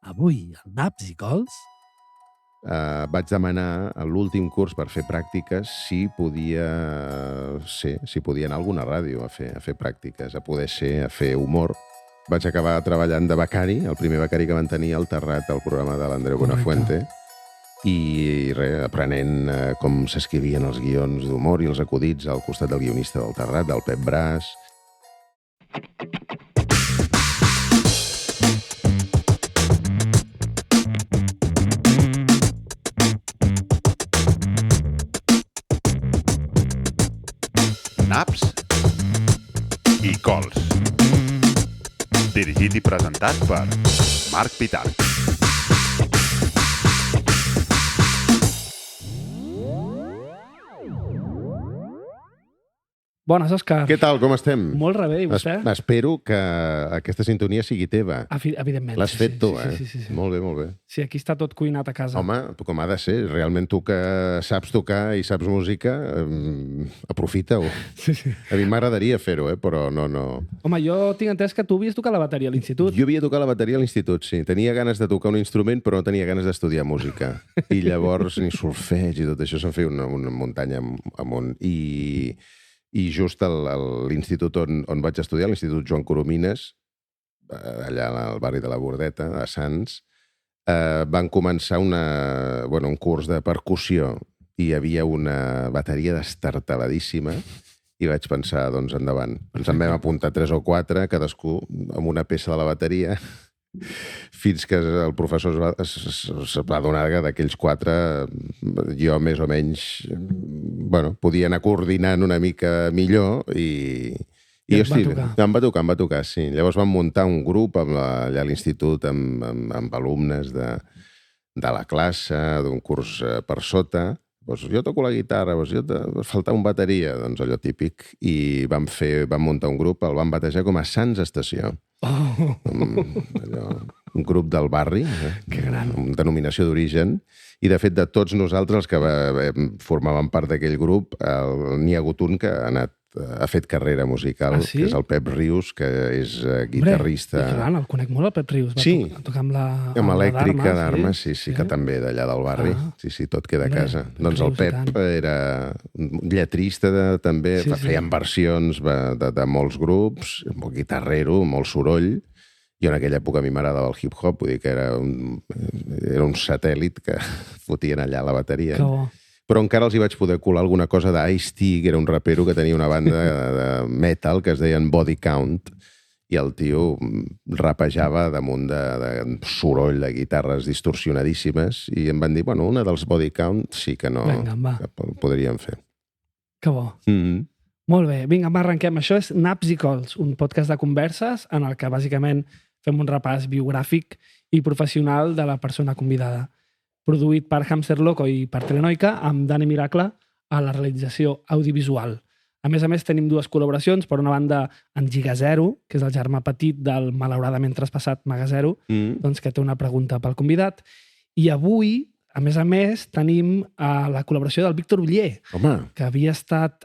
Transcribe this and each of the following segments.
Avui, al Naps i Cols... Vaig demanar a l'últim curs per fer pràctiques si podia anar a alguna ràdio a fer pràctiques, a poder ser, a fer humor. Vaig acabar treballant de becari, el primer becari que van tenir al Terrat, al programa de l'Andreu Buenafuente, i aprenent com s'escrivien els guions d'humor i els acudits al costat del guionista del Terrat, del Pep Bràs. Naps i Cols. Dirigit i presentat per Marc Pitarch. Bones, Òscar. Què tal, com estem? Molt rebé, i vostè? Espero que aquesta sintonia sigui teva. Evidentment. L'has fet tu, eh? Sí. Molt bé, molt bé. Sí, aquí està tot cuinat a casa. Home, com ha de ser. Realment tu que saps tocar i saps música, aprofita-ho. Sí. A mi m'agradaria fer-ho, però no. Home, jo tinc entès que tu havies tocat la bateria a l'institut. Jo havia tocat la bateria a l'institut, sí. Tenia ganes de tocar un instrument, però no tenia ganes d'estudiar música. I llavors ni solfeig i tot això se'm feia una muntanya amunt. I just a l'institut on vaig estudiar, l'Institut Joan Coromines, allà al barri de la Bordeta, a Sants, van començar un curs de percussió i hi havia una bateria destartaladíssima i vaig pensar, doncs endavant. Ens en vam apuntar 3 o 4, cadascú amb una peça de la bateria, fins que el professor es va adonar que d'aquells 4 jo més o menys podia anar coordinant una mica millor i hosti, em va tocar, sí. Llavors vam muntar un grup allà a l'institut amb alumnes de la classe, d'un curs per sota. Jo toco la guitarra, falta un bateria, doncs allò típic, i vam muntar un grup, el vam batejar com a Sants Estació. Un grup del barri, amb denominació d'origen, i de fet de tots nosaltres els que formàvem part d'aquell grup, n'hi ha hagut un que ha fet carrera musical, que és el Pep Rius, que és guitarrista. El conec molt, el Pep Rius. Va tocar amb l'Elèctrica d'Armes, sí, que també d'allà del barri. Sí, tot queda a casa. Doncs el Pep era un lletrista també, feien versions de molts grups, molt guitarrero, molt soroll. Jo en aquella època a mi m'agradava el hip-hop, vull dir que era un satèl·lit que fotien allà a la bateria. Però encara els hi vaig poder colar alguna cosa d'Ice-T, que era un rapero que tenia una banda de metal que es deien Body Count, i el tio rapejava damunt de soroll de guitarres distorsionadíssimes, i em van dir, una dels Body Count sí que podríem fer. Que bo. Molt bé, vinga, arrenquem. Això és Naps i Cols, un podcast de converses en el que bàsicament fem un repàs biogràfic i professional de la persona convidada. Produït per Hamster Loco i per Telenoica, amb Dani Miracle a la realització audiovisual. A més, tenim 2 col·laboracions. Per una banda, en Giga Zero, que és el germà petit del malauradament traspassat Maga Zero, doncs que té una pregunta pel convidat. I avui, a més, tenim la col·laboració del Víctor Uller, que havia estat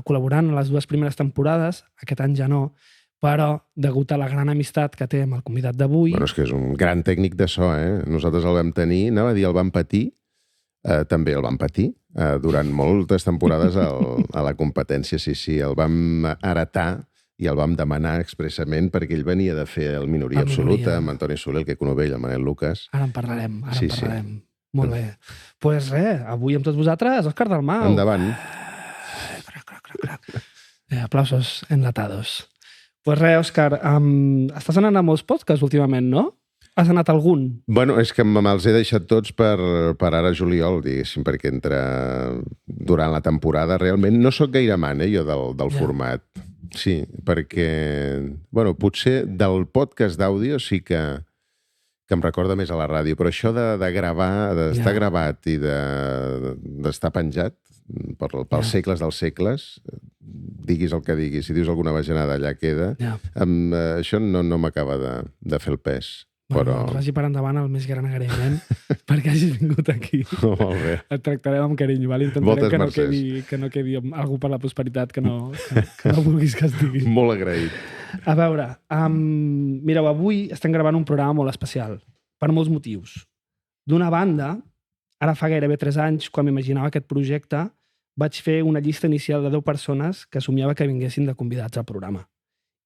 col·laborant en les 2 primeres temporades, aquest any ja no, però degut a la gran amistat que té amb el convidat d'avui... És que és un gran tècnic de so, eh? Nosaltres el vam tenir, anava a dir el vam patir, també el vam patir, durant moltes temporades a la competència, sí, el vam heretar i el vam demanar expressament perquè ell venia de fer el Minoria Absoluta, amb Antoni Soler, el Queco Novell, el Manel Lucas... Ara en parlarem. Molt bé. Doncs res, avui amb tots vosaltres, Òscar Dalmau. Endavant. Aplausos enlatados. Doncs res, Òscar, estàs anant a molts podcasts últimament, no? Has anat a algun? És que me'ls he deixat tots per ara juliol, diguéssim, perquè durant la temporada realment no sóc gaire amant, jo, del format. Sí, perquè, potser del podcast d'àudio sí que em recorda més a la ràdio, però això de gravar, d'estar gravat i d'estar penjat pels segles dels segles, diguis el que diguis, si dius alguna bajanada allà queda, això no m'acaba de fer el pes. Doncs vagi per endavant el més gran agraïment perquè hagis vingut aquí. Molt bé. Et tractarem amb carinyo, val? Intentarem que no quedi algú per la prosperitat que no vulguis que es digui. Molt agraït. A veure, mireu, avui estem gravant un programa molt especial. per molts motius. D'una banda, ara fa gairebé 3 anys, quan m'imaginava aquest projecte, vaig fer una llista inicial de 10 persones que somiava que vinguessin de convidats al programa.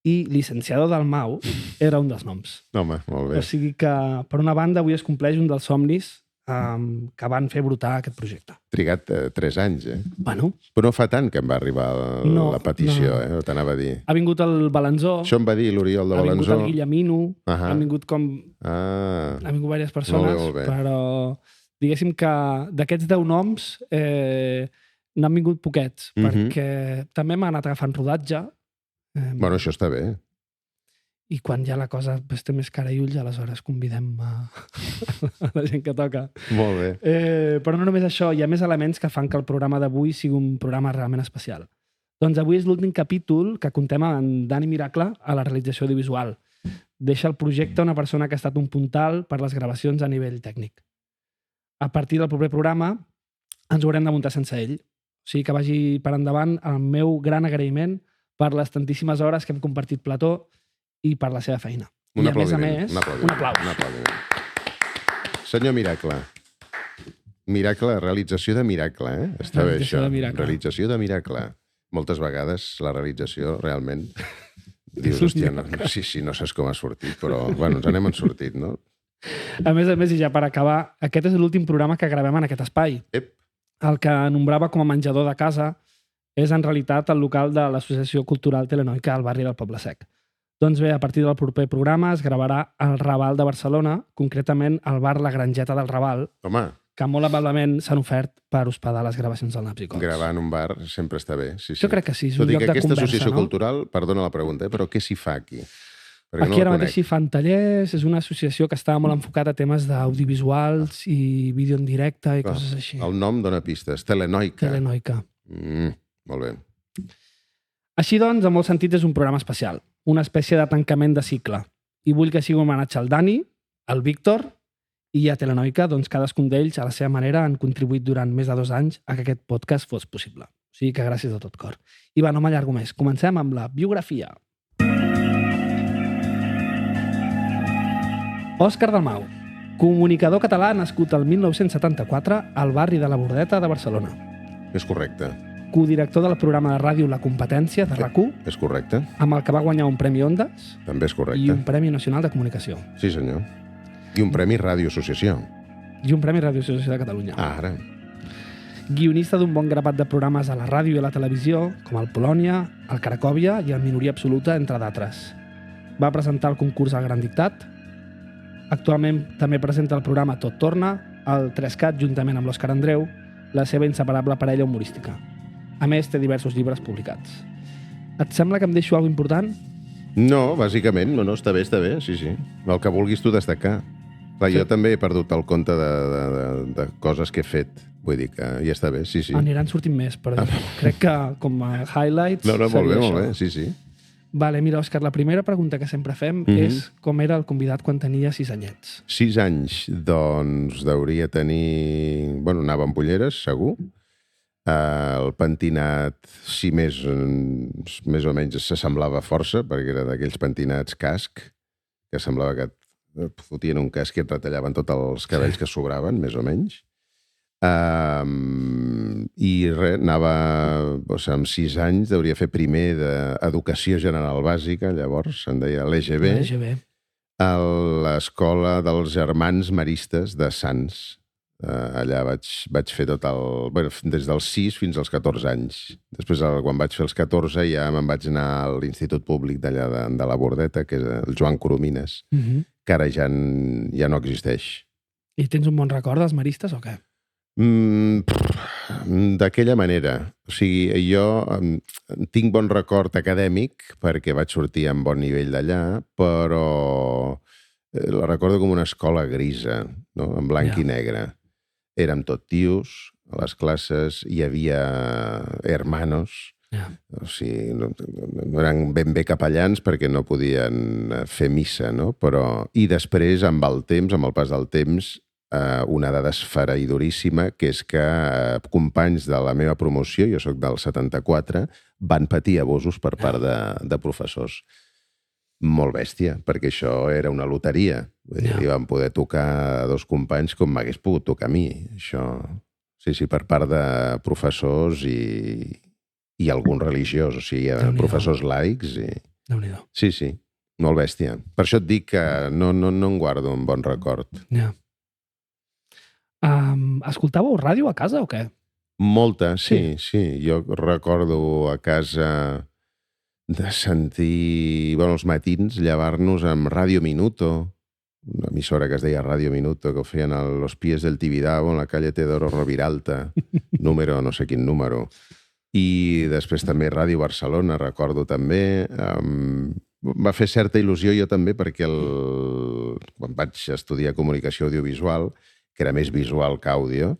I Licenciado Dalmau era un dels noms. Home, molt bé. O sigui que, per una banda, avui es compleix un dels somnis que van fer brotar aquest projecte. Trigat 3 anys, Bueno, Però no fa tant que em va arribar la petició, no. T'anava a dir. ha vingut el Balanzó, Això em va dir l'Oriol de ha vingut Balanzó. el Guillemino, han vingut Ah, han vingut diverses persones, molt bé. però diguéssim que d'aquests 10 noms n'han vingut poquets, perquè també m'ha anat agafant rodatge. Bueno, això està bé. I quan ja la cosa té més cara i ulls, aleshores convidem a la gent que toca. Molt bé. Però no només això, hi ha més elements que fan que el programa d'avui sigui un programa realment especial. Doncs avui és l'últim capítol que contem amb Dani Miracle a la realització audiovisual. Deixa el projecte una persona que ha estat un puntal per les gravacions a nivell tècnic. A partir del proper programa ens ho haurem de muntar sense ell. O sigui que vagi per endavant el meu gran agraïment per les tantíssimes hores que hem compartit plató i per la seva feina. Un I a més a aplaudiment. més, Un aplaudiment. Un aplaudiment. Senyor Miracle. Miracle, realització de miracle, Està bé, Realització això. de miracle. Realització de miracle. Moltes vegades la realització realment dius, hòstia, no, sí, no saps com ha sortit, però bueno, ens n'hem sortit, no? A més, i ja per acabar, aquest és l'últim programa que gravem en aquest espai. Ep. El que nombrava com a menjador de casa és en realitat el local de l'Associació Cultural Telenoica al barri del Poble Sec. Doncs bé, a partir del proper programa es gravarà al Raval de Barcelona, concretament al bar La Grangeta del Raval, Home, que molt amablement s'han ofert per hospedar les gravacions del Naps i Cols. gravar en un bar sempre està bé. Sí, sí. Jo crec que sí, és Tot un i lloc que de aquesta conversa, associació no? cultural, perdona la pregunta, però què s'hi fa aquí? Perquè Aquí no la ara mateix conec. s'hi fan tallers, és una associació que està molt enfocada a temes d'audiovisuals i vídeo en directe i Clar, coses així. El nom dona pistes. Telenoica. Telenoica. Molt bé. Així doncs, en molts sentits és un programa especial, una espècie de tancament de cicle. I vull que sigui un homenatge al Dani, al Víctor i a Telenoica, doncs cadascun d'ells, a la seva manera, han contribuït durant més de 2 anys a que aquest podcast fos possible. O sigui que gràcies de tot cor. I va, no m'allargo més. Comencem amb la biografia. Òscar Dalmau, comunicador català nascut el 1974 al barri de la Bordeta de Barcelona. És correcte. Codirector del programa de ràdio La Competència de RAC1, És correcte. amb el que va guanyar un Premi Ondas També és i correcte. un Premi Nacional de Comunicació. Sí, senyor. I un Premi Ràdio Associació. I un Premi Radio Associació de Catalunya. Ara. Guionista d'un bon grapat de programes a la ràdio i a la televisió, com el Polònia, el Cracòvia i el Minoria Absoluta, entre d'altres. Va presentar el concurs al Gran Dictat. Actualment també presenta el programa Tot Torna, el 3CAT, juntament amb l'Òscar Andreu, la seva inseparable parella humorística. A més, té diversos llibres publicats. Et sembla que em deixo alguna important? No, bàsicament, no, està bé, sí, sí. El que vulguis tu destacar. Clar, jo també he perdut el compte de coses que he fet. Vull dir que ja està bé, sí, sí. Aniran sortint més, però crec que com a highlights... No, molt seria bé, això. molt bé, sí, sí. Vale, mira, Òscar, la primera pregunta que sempre fem és com era el convidat quan tenia 6 anyets. 6 anys, doncs deuria tenir... Bueno, anava amb ulleres, segur. El pentinat, sí, més o menys s'assemblava força, perquè era d'aquells pentinats casc, que semblava que et fotien un casc i et retallaven tots els cabells que sobraven, més o menys. I res, anava, amb 6 anys, hauria fer primer d'Educació General Bàsica, llavors, se'n deia l'EGB, LGB. a l'Escola dels Germans Maristes de Sants. Allà vaig fer tot el... Bueno, des dels 6 fins als 14 anys. Després, quan vaig fer els 14, ja me'n vaig anar a l'Institut Públic d'allà de la Bordeta, que és el Joan Coromines, que ara ja no existeix. I tens un bon record dels maristes o què? D'aquella manera. O sigui, jo tinc bon record acadèmic perquè vaig sortir amb bon nivell d'allà, però la recordo com una escola grisa, no? En blanc i negre. Érem tot tios, a les classes hi havia hermanos, o sigui, no eren ben bé capellans perquè no podien fer missa, no? Però... I després, amb el pas del temps, una dada esfereïdoríssima, que és que companys de la meva promoció, jo sóc del 74, van patir abusos per part de professors. Molt bèstia, perquè això era una loteria. I vam poder tocar a 2 companys com m'hagués pogut tocar a mi. Això, sí, per part de professors i algun religiós, o sigui, professors laics. Déu-n'hi-do. Sí, molt bèstia. Per això et dic que no en guardo un bon record. Ja. Escoltàveu ràdio a casa o què? Molta, sí. Jo recordo a casa de sentir, els matins, llevar-nos amb Radio Minuto, una emissora que es deia Radio Minuto, que ho feien a Los Pies del Tibidabo, en la calle Teodoro Roviralta, número, no sé quin número. I després també Ràdio Barcelona, recordo també. Va fer certa il·lusió jo també perquè quan vaig estudiar comunicació audiovisual, que era més visual que àudio,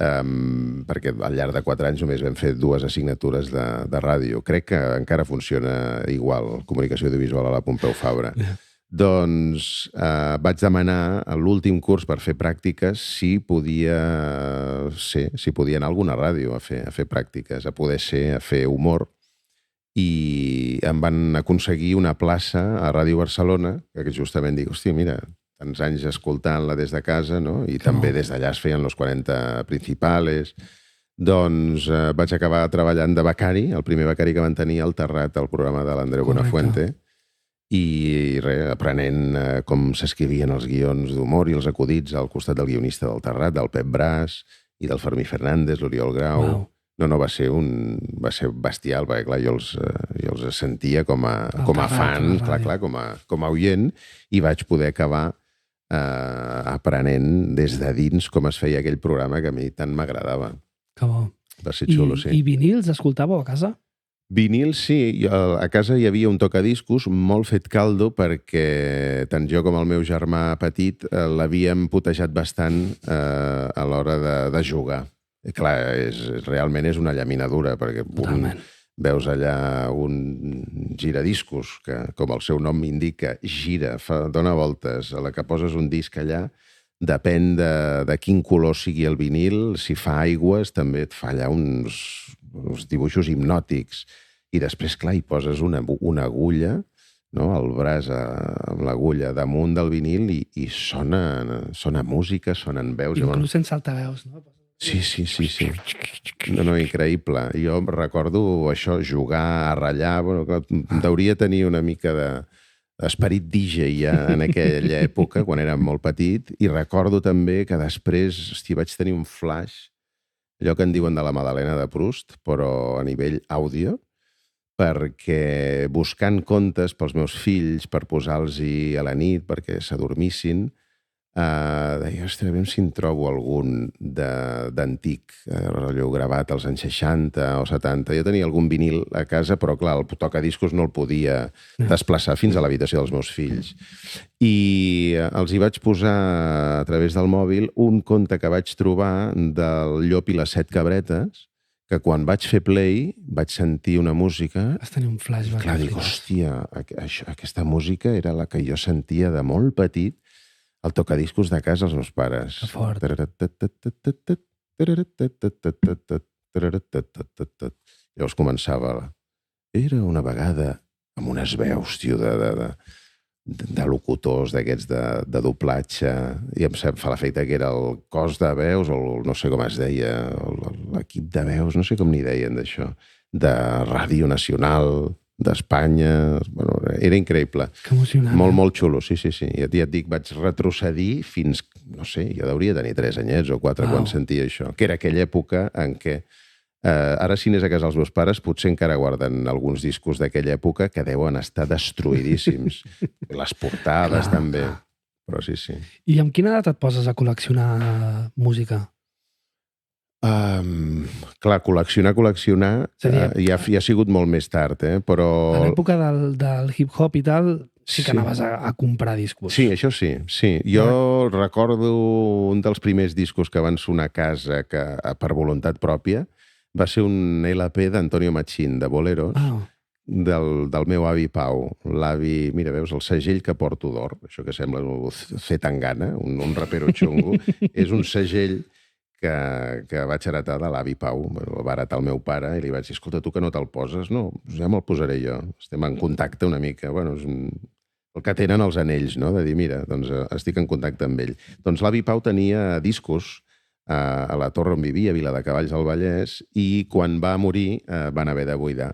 perquè al llarg de 4 anys només vam fer 2 assignatures de ràdio. Crec que encara funciona igual, comunicació audiovisual a la Pompeu Fabra. Doncs vaig demanar a l'últim curs per fer pràctiques si podia anar a alguna ràdio a fer pràctiques, a poder ser, a fer humor, i em van aconseguir una plaça a Ràdio Barcelona, que justament dic, hòstia, mira, tants anys escoltant-la des de casa, no? I també des d'allà es feien los 40 principals. Doncs vaig acabar treballant de becari, el primer becari que van tenir al Terrat, al programa de l'Andreu Buenafuente, i aprenent com s'escrivien els guions d'humor i els acudits al costat del guionista del Terrat, del Pep Brás i del Fermí Fernández, l'Oriol Grau. Wow. No, va ser bestial, perquè clar, jo els sentia com a fan, clar, com a oient, i vaig poder acabar aprenent des de dins com es feia aquell programa que a mi tant m'agradava. Que bo. Va ser xulo, sí. I vinils escoltàveu a casa? Vinils, sí. A casa hi havia un tocadiscos molt fet caldo perquè tant jo com el meu germà petit l'havíem putejat bastant a l'hora de jugar. Clar, realment és una llaminadura perquè veus allà un giradiscos que, com el seu nom indica, gira, dona voltes. A la que poses un disc allà, depèn de quin color sigui el vinil, si fa aigües també et fa allà uns dibuixos hipnòtics. I després, clar, hi poses una agulla, no? El braç amb l'agulla damunt del vinil i sona música, sonen veus. Inclús sense altaveus, no? Sí. No, increïble. Jo recordo això, jugar, a ratllar, hauria tenir una mica d'esperit DJ ja en aquella època, quan era molt petit, i recordo també que després vaig tenir un flash, allò que en diuen de la Madalena de Proust, però a nivell àudio, perquè buscant contes pels meus fills, per posar-los-hi a la nit, perquè s'adormissin, deia, ostres, aviam si en trobo algun d'antic, gravat als anys 60 o 70. Jo tenia algun vinil a casa, però clar, el tocadiscos no el podia desplaçar fins a l'habitació dels meus fills. I els hi vaig posar a través del mòbil un conte que vaig trobar del Llop i les 7 cabretes, que quan vaig fer play vaig sentir una música... Vas tenir un flashback. Clar, dic, hòstia, aquesta música era la que jo sentia de molt petit el tocadiscos de casa als meus pares. Que fort. Llavors començava... Era una vegada amb unes veus, tio, de locutors d'aquests de doblatge, i em fa l'efecte que era el cos de veus, o no sé com es deia, l'equip de veus, no sé com n'hi deien d'això, de Ràdio Nacional d'Espanya... Bueno, era increïble. Que emocionant. Molt xulo, sí. Ja et dic, vaig retrocedir fins, no sé, jo hauria de tenir 3 anyets o 4 quan sentia això, que era aquella època en què ara si anés a casa els meus pares potser encara guarden alguns discos d'aquella època que deuen estar destruïdíssims. Les portades també, però sí. I amb quina edat et poses a col·leccionar música? Clar, col·leccionar ja ha sigut molt més tard, però... A l'època del hip-hop i tal, sí que anaves a comprar discos. Sí, això sí. Jo recordo un dels primers discos que van sonar a casa per voluntat pròpia, va ser un LP d'Antonio Machín, de boleros, del meu avi Pau. L'avi, mira, veus, el segell que porto d'or, això que sembla Zetangana, un rapero xungo, és un segell que vaig heretar de l'avi Pau. El va heretar el meu pare i li vaig dir, escolta, tu que no te'l poses? No, ja me'l posaré jo. Estem en contacte una mica. Bueno, el que tenen els anells, no? De dir, mira, doncs estic en contacte amb ell. Doncs l'avi Pau tenia discos a la torre on vivia, a Viladecavalls al Vallès, i quan va morir van haver de buidar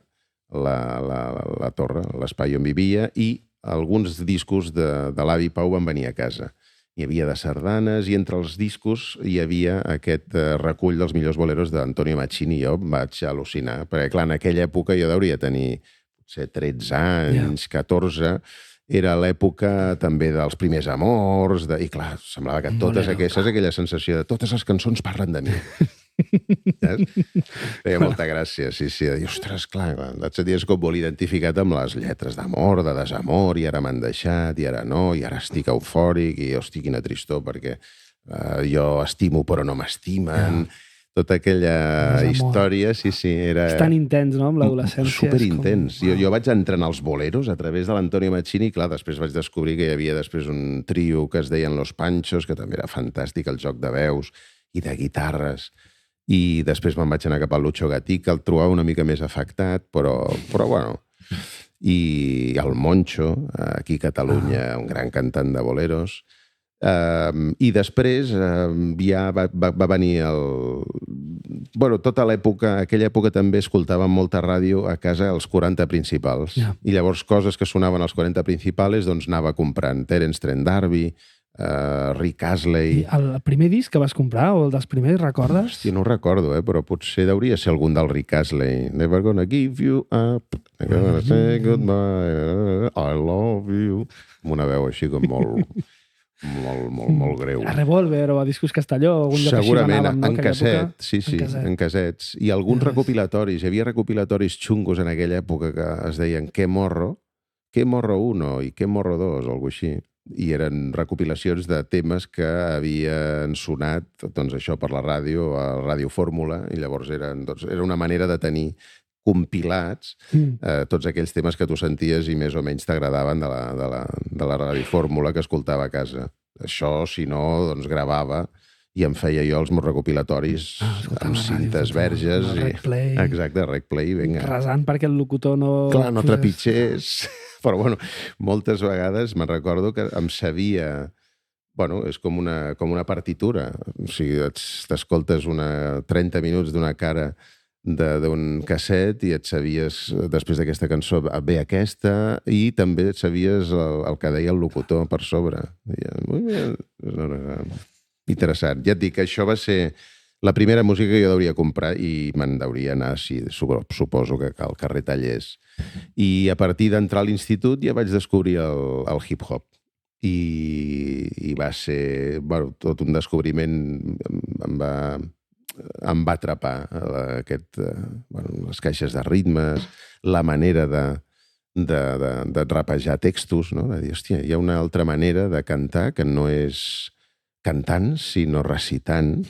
la torre, l'espai on vivia, i alguns discos de l'avi Pau van venir a casa. Hi havia de sardanes i entre els discos hi havia aquest recull dels millors boleros d'Antonio Machini. Jo vaig al·lucinar, perquè clar, en aquella època jo hauria tenir potser 13 anys, 14, era l'època també dels primers amors, i clar, semblava que totes aquestes, aquella sensació de totes les cançons parlen de mi. Feia molta gràcia, sí, de dir, ostres, clar, et senties com molt identificat amb les lletres d'amor, de desamor, i ara m'han deixat, i ara no, i ara estic eufòric, i hosti, quina tristor, perquè jo estimo però no m'estimen. Tota aquella història, sí, era... És tan intens, no?, amb l'adolescència. Superintens. Jo vaig entrar en els boleros a través de l'Antonio Machini, i clar, després vaig descobrir que hi havia després un trio que es deien Los Panchos, que també era fantàstic, el joc de veus i de guitarres. I després me'n vaig anar cap al Lucho Gatica, el trobava una mica més afectat, però bueno. I el Moncho, aquí a Catalunya, un gran cantant de boleros. I després ja va venir tota l'època, aquella època també escoltàvem molta ràdio a casa als 40 principals. I llavors coses que sonaven als 40 principals doncs anava comprant Terence Trent D'Arby, Rick Astley... I el primer disc que vas comprar, o el dels primers, recordes? Hòstia, no ho recordo, però potser hauria ser algun del Rick Astley. Never gonna give you up, never gonna say goodbye, I love you. Amb una veu així com molt greu. A Revolver o a Discos Castelló, algun lloc així segurament, en casset, sí, en cassets. I alguns recopilatoris, hi havia recopilatoris xungos en aquella època que es deien Qué Morro 1 i Qué Morro 2 o alguna així. I eren recopilacions de temes que havien sonat, doncs això, per la ràdio, a Ràdio Fórmula, i llavors era una manera de tenir compilats tots aquells temes que tu senties i més o menys t'agradaven de la Ràdio Fórmula que escoltava a casa. Això, si no, doncs gravava i em feia jo els meus recopilatoris amb cintes verges. Recplay. Exacte, Recplay, vinga. Rasant perquè el locutor no... Clar, no trepitgés. Però, bueno, moltes vegades me'n recordo que em sabia... Bueno, és com una partitura. O sigui, t'escoltes 30 minuts d'una cara d'un casset i et sabies, després d'aquesta cançó, bé aquesta, i també et sabies el que deia el locutor per sobre. Interessant. Ja et dic que això va ser la primera música que jo hauria comprar i me'n hauria anar, sí, suposo que al carrer Tallers. I a partir d'entrar a l'institut ja vaig descobrir el hip-hop. I va ser tot un descobriment, em va atrapar les caixes de ritmes, la manera de rapejar textos, no? De dir, hòstia, hi ha una altra manera de cantar que no és cantant, sinó recitant.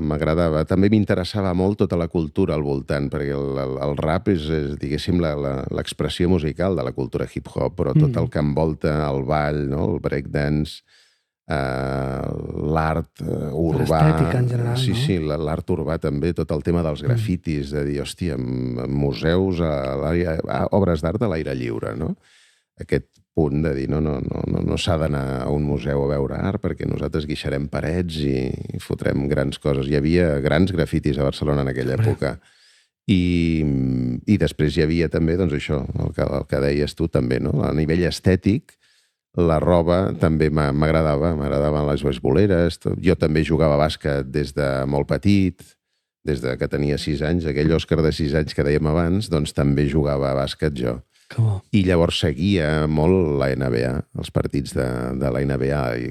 M'agradava. També m'interessava molt tota la cultura al voltant, perquè el rap és diguéssim, l'expressió musical de la cultura hip-hop, però tot el que envolta el ball, no? El breakdance, l'art urbà... L'estètica en general, sí, no? Sí, l'art urbà també, tot el tema dels grafitis, de dir, hòstia, museus, obres d'art a l'aire lliure, no? Aquest punt de dir, no s'ha d'anar a un museu a veure art perquè nosaltres guixarem parets i fotrem grans coses. Hi havia grans grafitis a Barcelona en aquella època. I després hi havia també, doncs això, el que deies tu també, no? A nivell estètic, la roba també m'agradaven les beisboleres. Jo també jugava a bàsquet des de molt petit, des de que tenia 6 anys, aquell Òscar de 6 anys que dèiem abans, doncs també jugava a bàsquet jo. I llavors seguia molt la NBA, els partits de la NBA, i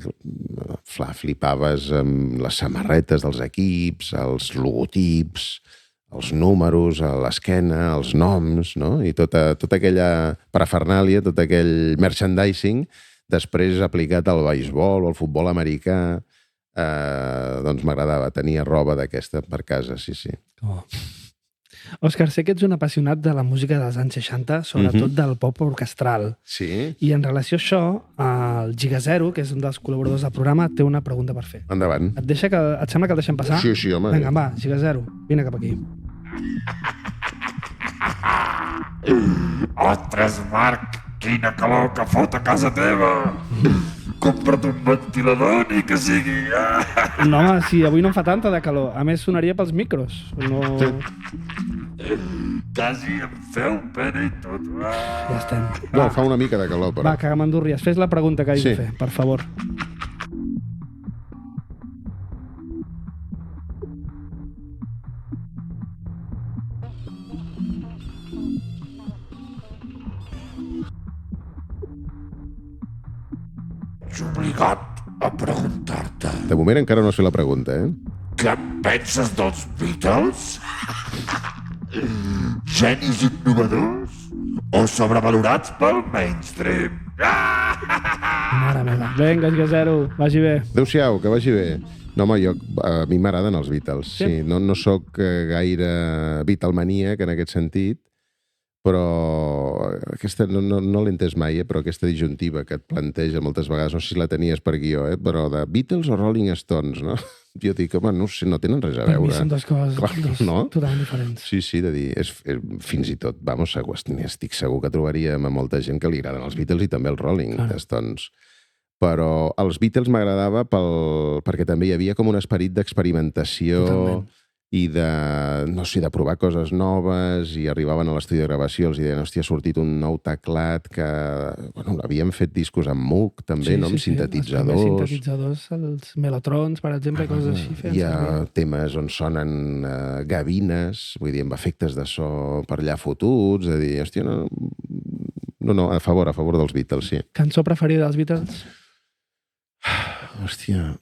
flipaves amb les samarretes dels equips, els logotips, els números a l'esquena, els noms, no? I tota aquella parafernàlia, tot aquell merchandising, després aplicat al beisbol o al futbol americà, doncs m'agradava, tenia roba d'aquesta per casa, sí. Òscar, sé que ets un apassionat de la música dels anys 60, sobretot del pop orquestral. Sí. I en relació a això, el Giga Zero, que és un dels col·laboradors del programa, té una pregunta per fer. Endavant. Et sembla que el deixem passar? Sí, home. Vinga, va, Giga Zero, vine cap aquí. Ostres, Marc, quina calor que fot a casa teva! Compra't un ventilador ni que sigui... No, home, sí, avui no em fa tanta de calor. A més, sonaria pels micros. No... Quasi em feu pena i tot. Ja estem. No, fa una mica de calor, però. Va, que m'endurries. Fes la pregunta que hagi de fer, per favor. Ets obligat a preguntar-te De moment encara no sé la pregunta, què en penses dels Beatles? Genis innovadors o sobrevalorats pel mainstream? Mare meva. Vinga, que zero. Vagi bé. Adéu-siau, que vagi bé. No, home, a mi m'agraden els Beatles, sí. No sóc gaire Beatlemaníac en aquest sentit, però aquesta, no l'he entès mai, però aquesta disjuntiva que et planteja moltes vegades, no sé si la tenies per guió, però de Beatles o Rolling Stones, no? Jo dic, home, no sé, no tenen res a veure. Per mi són dues coses totalment diferents. Sí, de dir, fins i tot, estic segur que trobaríem a molta gent que li agraden els Beatles i també els Rolling Stones. Però els Beatles m'agradava perquè també hi havia com un esperit d'experimentació i de, no sé, de provar coses noves, i arribaven a l'estudi de gravació, els deien, hòstia, ha sortit un nou teclat que, bueno, havien fet discos amb Moog, també, no? Amb sintetitzadors. Els sintetitzadors, els melotrons, per exemple, coses així. Hi ha temes on sonen gavines, vull dir, amb efectes de so per allà fotuts, de dir, hòstia, no, a favor dels Beatles, sí. Cançó preferida dels Beatles? Hòstia,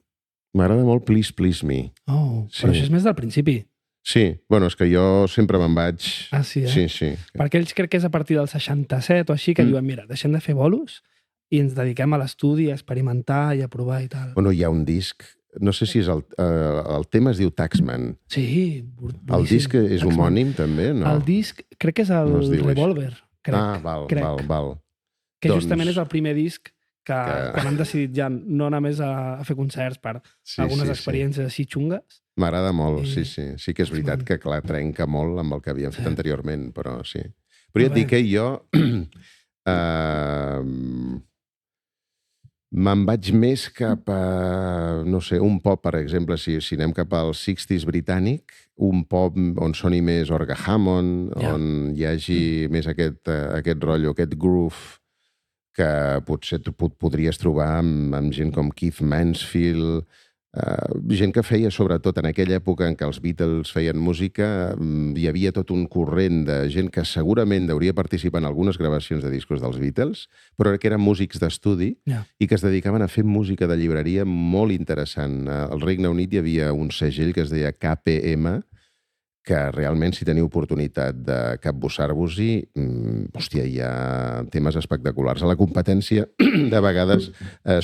m'agrada molt Please Please Me. Oh, però això és més del principi. Sí, bueno, és que jo sempre me'n vaig... Ah, sí, Sí. Perquè ells crec que és a partir del 67 o així que diuen, mira, deixem de fer bolos i ens dediquem a l'estudi, a experimentar i a provar i tal. Bueno, hi ha un disc, no sé si és el tema es diu Taxman. Sí, boníssim. El disc és homònim, també, no? El disc crec que és el Revolver. Crec. Val. Que justament és el primer disc que quan han decidit ja no anar més a fer concerts per algunes experiències així xungues. M'agrada molt, sí. Sí que és veritat que, clar, trenca molt amb el que havíem fet anteriorment, però sí. Però ja et dic que jo me'n vaig més cap a, no sé, un pop, per exemple, si anem cap al 60s britànic, un pop on soni més Orga Hammond, on hi hagi més aquest rotllo, aquest groove, que potser podries trobar amb gent com Keith Mansfield, gent que feia, sobretot en aquella època en què els Beatles feien música, hi havia tot un corrent de gent que segurament hauria participar en algunes gravacions de discos dels Beatles, però que eren músics d'estudi i que es dedicaven a fer música de llibreria molt interessant. Al Regne Unit hi havia un segell que es deia KPM, que realment, si teniu oportunitat de capbussar-vos-hi, hòstia, hi ha temes espectaculars. A la competència, de vegades,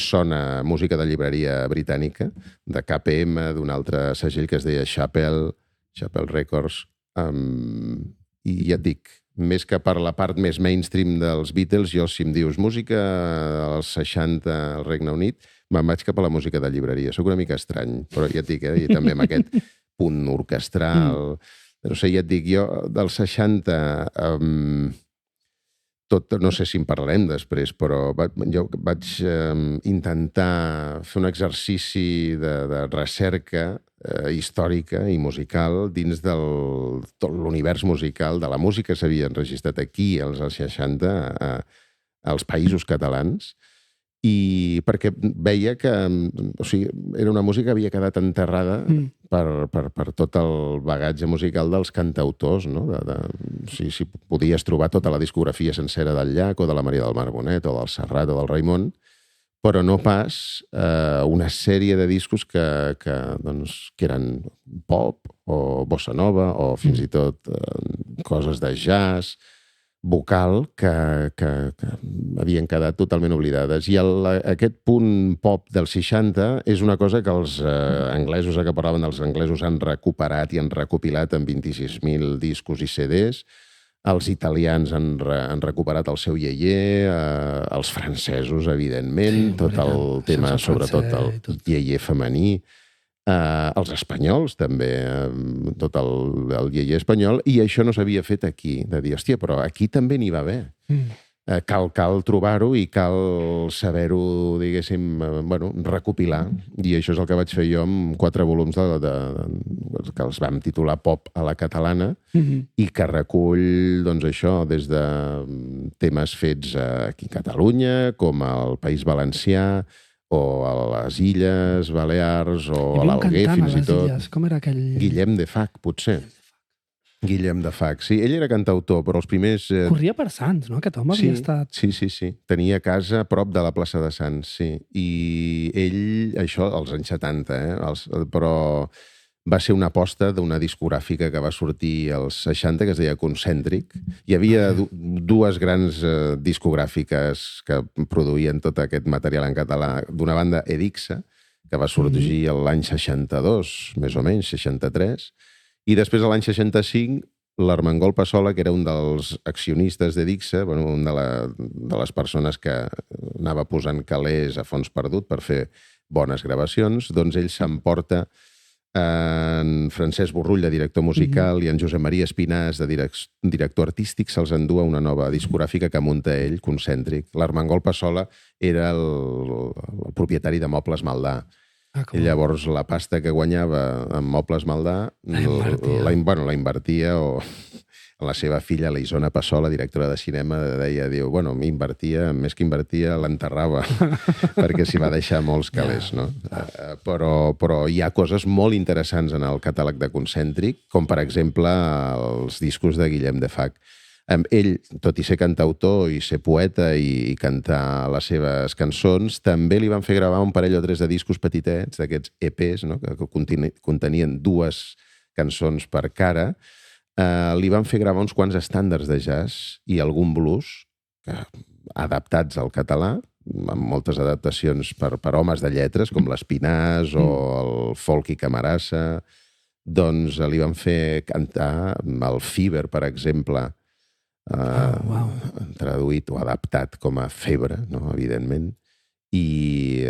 sona música de llibreria britànica, de KPM, d'un altre segell que es deia Chappell Records, i ja et dic, més que per la part més mainstream dels Beatles, jo, si em dius música als 60 al Regne Unit, me'n vaig cap a la música de llibreria. Soc una mica estrany, però ja et dic, i també amb aquest punt orquestral. No sé, ja et dic, jo dels 60, no sé si en parlarem després, però jo vaig intentar fer un exercici de recerca històrica i musical dins de tot l'univers musical, de la música que s'havia enregistrat aquí als 60 als països catalans, i perquè veia que era una música que havia quedat enterrada per tot el bagatge musical dels cantautors, no? Si podies trobar tota la discografia sencera del Llach o de la Maria del Mar Bonet o del Serrat o del Raimon, però no pas una sèrie de discos que eren pop o bossa nova o fins i tot coses de jazz, vocal, que havien quedat totalment oblidades. I aquest punt pop dels 60 és una cosa que els anglesos, que parlaven dels anglesos, han recuperat i han recopilat en 26.000 discos i CDs. Els italians han recuperat el seu iaié, els francesos, evidentment, tot el tema, sobretot el iaié femení. els espanyols també, tot el iaier espanyol, i això no s'havia fet aquí, de dir, hòstia, però aquí també n'hi va haver. Cal trobar-ho i cal saber-ho, diguéssim, recopilar. I això és el que vaig fer jo amb 4 volums que els vam titular Pop a la catalana i que recull, doncs això, des de temes fets aquí a Catalunya, com al País Valencià, o a les Illes Balears, o a l'Alguer, fins i tot. Com era aquell... Guillem de Fac, potser. Guillem de Fac, sí. Ell era cantautor, però els primers... Corria per Sants, no? Aquest home havia estat... Sí. Tenia casa a prop de la plaça de Sants, sí. I ell, això, als anys 70, però va ser una aposta d'una discogràfica que va sortir als 60, que es deia Concèntric. Hi havia dues grans discogràfiques que produïen tot aquest material en català. D'una banda, Edixa, que va sorgir l'any 62, més o menys, 63, i després, l'any 65, l'Armengol Passola, que era un dels accionistes d'Edixa, una de les persones que anava posant calés a fons perdut per fer bones gravacions, doncs ell s'emporta en Francesc Borrull, de director musical, i en Josep Maria Espinàs, de director artístic, se'ls endú a una nova discogràfica que munta ell, Concèntric. L'Armengol Passola era el propietari de Mobles Maldà. I llavors la pasta que guanyava amb Mobles Maldà la invertia, o la seva filla, la Isona Passola, directora de cinema, diu, més que invertia, l'enterrava, perquè s'hi va deixar molts calés, no? Però hi ha coses molt interessants en el catàleg de Concèntric, com per exemple els discos de Guillem de Fac. Ell, tot i ser cantautor i ser poeta i cantar les seves cançons, també li van fer gravar un parell o 3 de discos petitets, d'aquests EPs, no? Que contenien 2 cançons per cara. Li van fer gravar uns quants estàndards de jazz i algun blues adaptats al català, amb moltes adaptacions per homes de lletres, com l'Espinàs o el Folky Camarasa. Doncs li van fer cantar el Fever, per exemple, traduït o adaptat com a Febre, no? Evidentment, i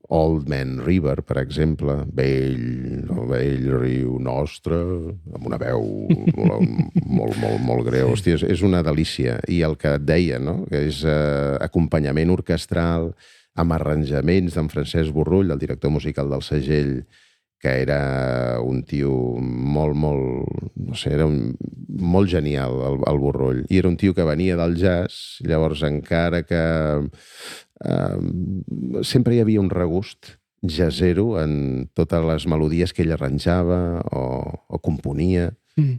Old Man River, per exemple, vell riu nostre, amb una veu molt greu. Hòstia, és una delícia. I el que et deia, no? Que és acompanyament orquestral, amb arranjaments d'en Francesc Borrull, el director musical del segell, que era un tio era molt genial, el Borrull. I era un tio que venia del jazz, llavors encara que sempre hi havia un regust jazzero en totes les melodies que ell arranjava o componia,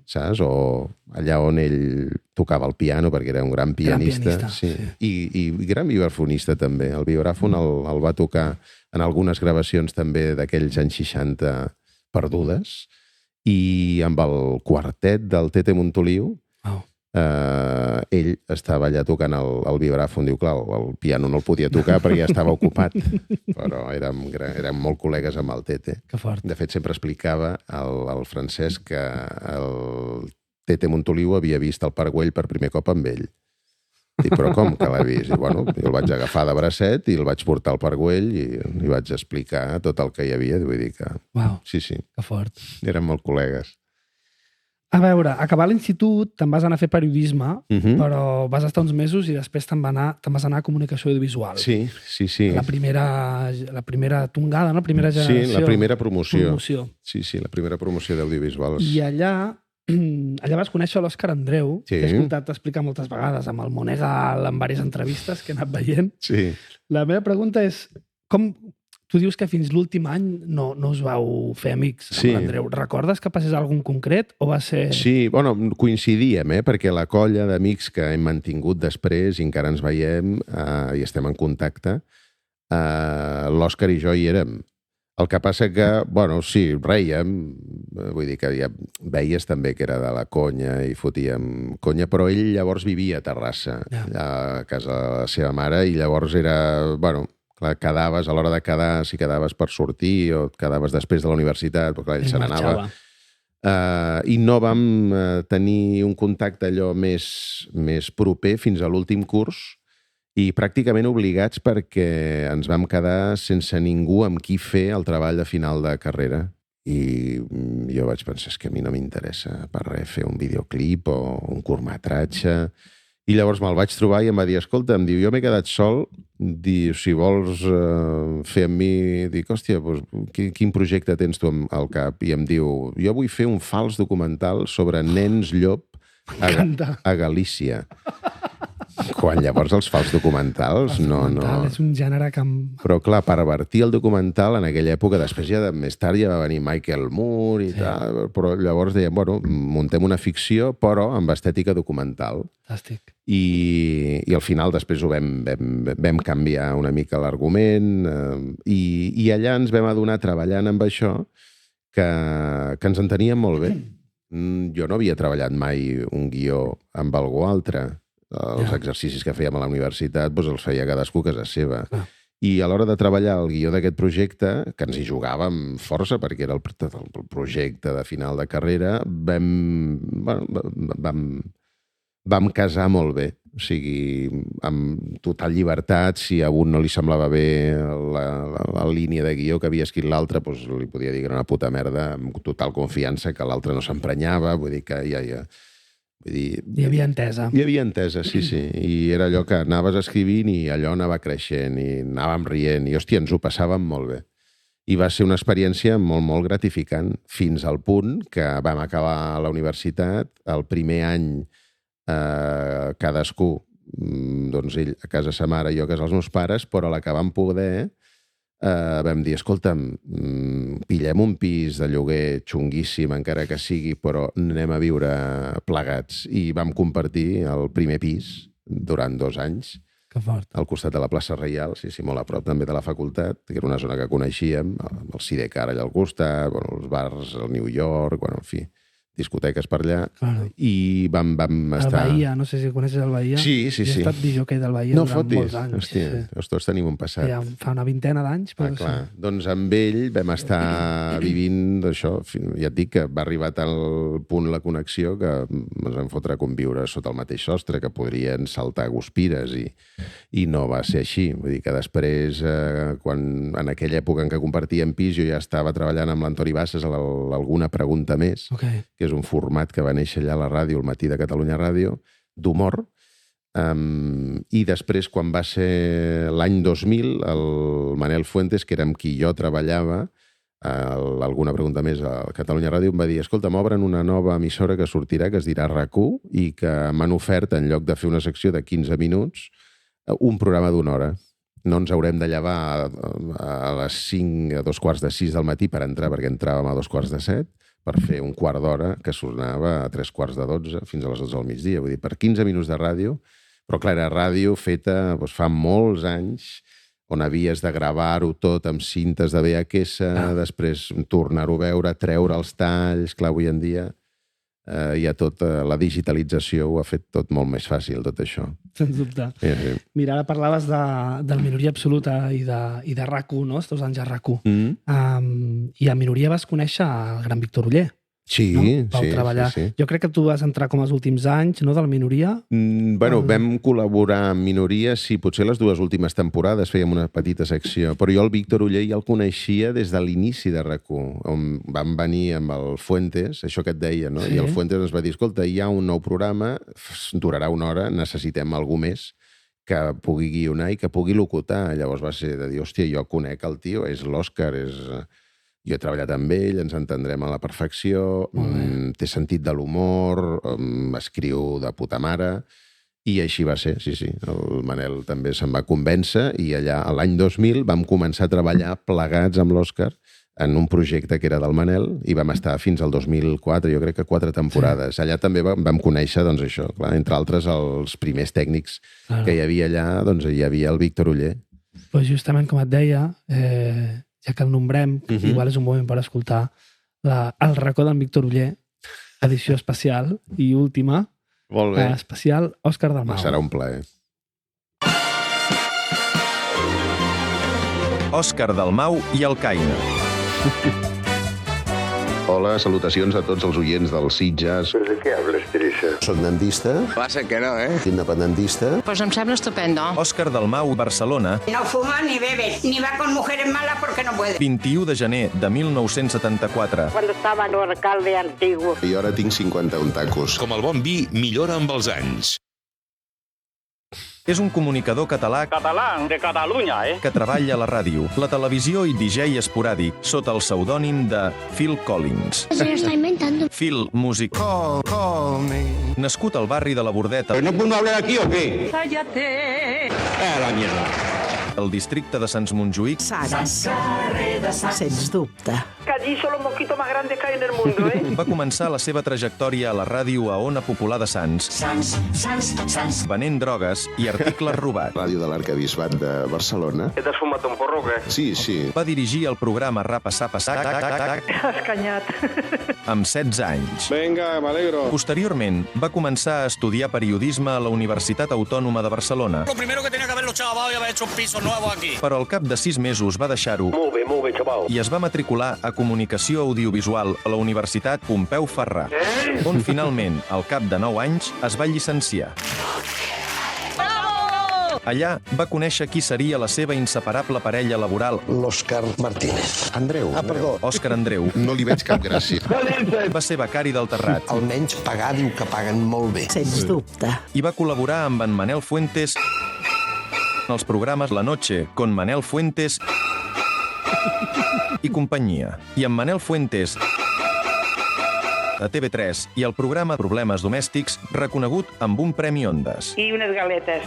saps? O allà on ell tocava el piano, perquè era un gran pianista. Sí. I gran vibrafonista també. El vibràfon el va tocar en algunes gravacions també d'aquells anys 60 perdudes, i amb el quartet del Tete Montoliu, ell estava allà tocant el vibràfon. Diu, clar, el piano no el podia tocar perquè ja estava ocupat, però érem molt col·legues amb el Tete. Que fort. De fet, sempre explicava al Francesc que el Tete Montoliu havia vist el Parc Güell per primer cop amb ell. Dic, però com que l'ha vist? I, jo el vaig agafar de bracet i el vaig portar al Parc Güell i li vaig explicar tot el que hi havia. Vull dir que... Sí. Que fort. Érem molt col·legues. A veure, acabar l'institut te'n vas anar a fer periodisme, però vas estar uns mesos i després te'n vas anar a comunicació audiovisual. Sí. La primera tongada, no? La primera generació. Sí, la primera promoció. Sí, la primera promoció d'audiovisuals. I allà vas conèixer l'Òscar Andreu, que he escoltat explicar moltes vegades amb el Monegal, en diverses entrevistes que he anat veient. Sí. La meva pregunta és, com... Tu dius que fins l'últim any no us vau fer amics amb l'Andreu. Recordes que passés algun concret o va ser... Sí, coincidíem, perquè la colla d'amics que hem mantingut després i encara ens veiem i estem en contacte, l'Òscar i jo hi érem. El que passa que, sí, rèiem, vull dir que ja veies també que era de la conya i fotíem conya, però ell llavors vivia a Terrassa, a casa de la seva mare, i llavors era, quedaves, a l'hora de quedar, si quedaves per sortir o et quedaves després de la universitat, però clar, ell se n'anava. I no vam tenir un contacte allò més proper fins a l'últim curs, i pràcticament obligats perquè ens vam quedar sense ningú amb qui fer el treball de final de carrera. I jo vaig pensar, és que a mi no m'interessa per res fer un videoclip o un curtmetratge. I llavors me'l vaig trobar i em va dir, escolta, em diu, jo m'he quedat sol, diu, si vols fer amb mi, dic, hòstia, doncs, quin projecte tens tu al cap? I em diu, jo vull fer un fals documental sobre nens llop a Galícia. Quan llavors els fals documentals, documental és un gènere que... Però clar, pervertir el documental en aquella època, després més tard ja va venir Michael Moore i tal, però llavors dèiem, bueno, muntem una ficció, però amb estètica documental. Fantàstic. I al final després ho vam canviar una mica l'argument i allà ens vam adonar, treballant amb això, que ens enteníem molt bé. Jo no havia treballat mai un guió amb algú altre. Els exercicis que fèiem a la universitat doncs els feia cadascú a casa seva. I a l'hora de treballar el guió d'aquest projecte, que ens hi jugàvem força perquè era el projecte de final de carrera, vam casar molt bé. O sigui, amb total llibertat, si a un no li semblava bé la línia de guió que havia escrit l'altre, doncs li podia dir que era una puta merda, amb total confiança, que l'altre no s'emprenyava, vull dir que ja... Hi havia entesa. Hi havia entesa, sí. I era allò que anaves escrivint i allò anava creixent i anàvem rient i, hòstia, ens ho passàvem molt bé. I va ser una experiència molt, molt gratificant, fins al punt que vam acabar la universitat, el primer any cadascú, doncs ell a casa sa mare i jo a casa els meus pares, però a la que vam poder vam dir, escolta'm, pillem un pis de lloguer xunguíssim, encara que sigui, però anem a viure plegats. I vam compartir el primer pis durant 2 anys. Que fort. Al costat de la plaça Reial, sí, molt a prop també de la facultat, que era una zona que coneixíem, amb el Sidecar allà al costat, els bars al New York, en fi, discoteques per allà, i vam estar... El Bahia, no sé si coneixes el Bahia. Sí. He estat disjockey del Bahia durant molts anys. Hòstia, tots tenim un passat. Ja fa una vintena d'anys, però clar. Doncs amb ell vam estar vivint d'això. Ja et dic que va arribar tal punt la connexió que ens vam fotre a conviure sota el mateix sostre, que podrien saltar guspires, i no va ser així. Vull dir que després, en aquella època en què compartíem pis, jo ja estava treballant amb l'Antoni Bassas a l'Alguna Pregunta Més, que és un format que va néixer allà a la ràdio, al Matí de Catalunya Ràdio, d'humor. I després, quan va ser l'any 2000, el Manel Fuentes, que era amb qui jo treballava, Alguna Pregunta Més a Catalunya Ràdio, em va dir, escolta, m'obren una nova emissora que sortirà, que es dirà RAC1, i que m'han ofert, en lloc de fer una secció de 15 minuts, un programa d'1 hora. No ens haurem de llevar a les 5, a 2:45 del matí per entrar, perquè entràvem a 2:45, per fer un quart d'hora que sonava a 11:45 fins a les 12 del migdia. Vull dir, per 15 minuts de ràdio, però clar, era ràdio feta fa molts anys, on havies de gravar-ho tot amb cintes de VHS, després tornar-ho a veure, treure els talls. Clar, avui en dia ja la digitalització ho ha fet tot molt més fàcil, tot això. Sens dubte. Sí. Mira, ara parlaves del Minoria Absoluta i de RAC1, no? Els 2 anys a RAC1. I a Minoria vas conèixer el gran Víctor Oller. Sí, no? Vau treballar. Sí. Jo crec que tu vas entrar com els últims anys, no?, de la Minoria. Vam col·laborar amb Minoria, sí, potser les 2 últimes temporades fèiem una petita secció, però jo el Víctor Oller ja el coneixia des de l'inici de RAC1, on vam venir amb el Fuentes, això que et deia, no? Sí. I el Fuentes ens va dir, escolta, hi ha un nou programa, durarà 1 hora, necessitem algú més que pugui guionar i que pugui locutar. Llavors va ser de dir, hòstia, jo conec el tio, és l'Òscar, jo he treballat amb ell, ens entendrem a la perfecció, té sentit de l'humor, escriu de puta mare, i així va ser, sí. El Manel també se'n va convèncer i allà, l'any 2000, vam començar a treballar plegats amb l'Òscar en un projecte que era del Manel i vam estar fins al 2004, jo crec que 4 temporades. Allà també vam conèixer, doncs això, clar, entre altres els primers tècnics que hi havia allà, doncs hi havia el Víctor Oller. Pues justament com et deia, ja que el nombrem, igual és un moment per escoltar el racó d'en Víctor Oller, edició especial i última, especial Òscar Dalmau. Serà un plaer. Òscar Dalmau i Alcaina. Hola, salutacions a tots els oients del Sitges. ¿De qué hablas, Teresa? Soc dentista, Passa que no, independentista. Pues em sembla estupendo. Òscar Dalmau, Barcelona, No fuma ni bebe, ni va con mujeres malas porque no puede. 21 de gener de 1974. Cuando estaba el alcalde antiguo. I ara tinc 51 tacos. Com el bon vi, millora amb els anys. És un comunicador català Catalán, de Cataluña, que treballa a la ràdio, la televisió i DJ esporàdic sota el pseudònim de Phil Collins. Se lo está inventando. Phil, músic. Nascut al barri de la Bordeta, ¿No puedo hablar aquí o qué? Cállate. La mierda. al districte de Sants Montjuïc, Sens dubte. Que allí son los mosquitos más grandes que hay en el mundo, va començar la seva trajectòria a la ràdio a Ona Popular de Sants, venent drogues i articles robats. Ràdio de l'Arquebisbat de Barcelona. ¿Te has fumado un porro, qué? Sí, sí. Va dirigir el programa Rapa Sapa Sac Has cañat. amb 16 anys. Venga, me alegro. Posteriorment, va començar a estudiar periodisme a la Universitat Autònoma de Barcelona. Lo primero que tenía que haberlo chavado y haber hecho un piso nuevo aquí. Però al cap de 6 mesos va deixar-ho Muy bien, chaval. i es va matricular a Comunicació Audiovisual a la Universitat Pompeu Fabra, on finalment, al cap de 9 anys, es va llicenciar. Allà va conèixer qui seria la seva inseparable parella laboral, L'Òscar Martínez. Andreu. Perdó. Òscar Andreu. No li veig cap gràcia. Va ser becari del Terrat Almenys pagar diu que paguen molt bé. Sens dubte. i va col·laborar amb en Manel Fuentes en els programes La Noche, con Manel Fuentes i companyia. I amb Manel Fuentes a TV3 i el programa Problemes Domèstics, reconegut amb un Premi Ondas. Y unas galetas.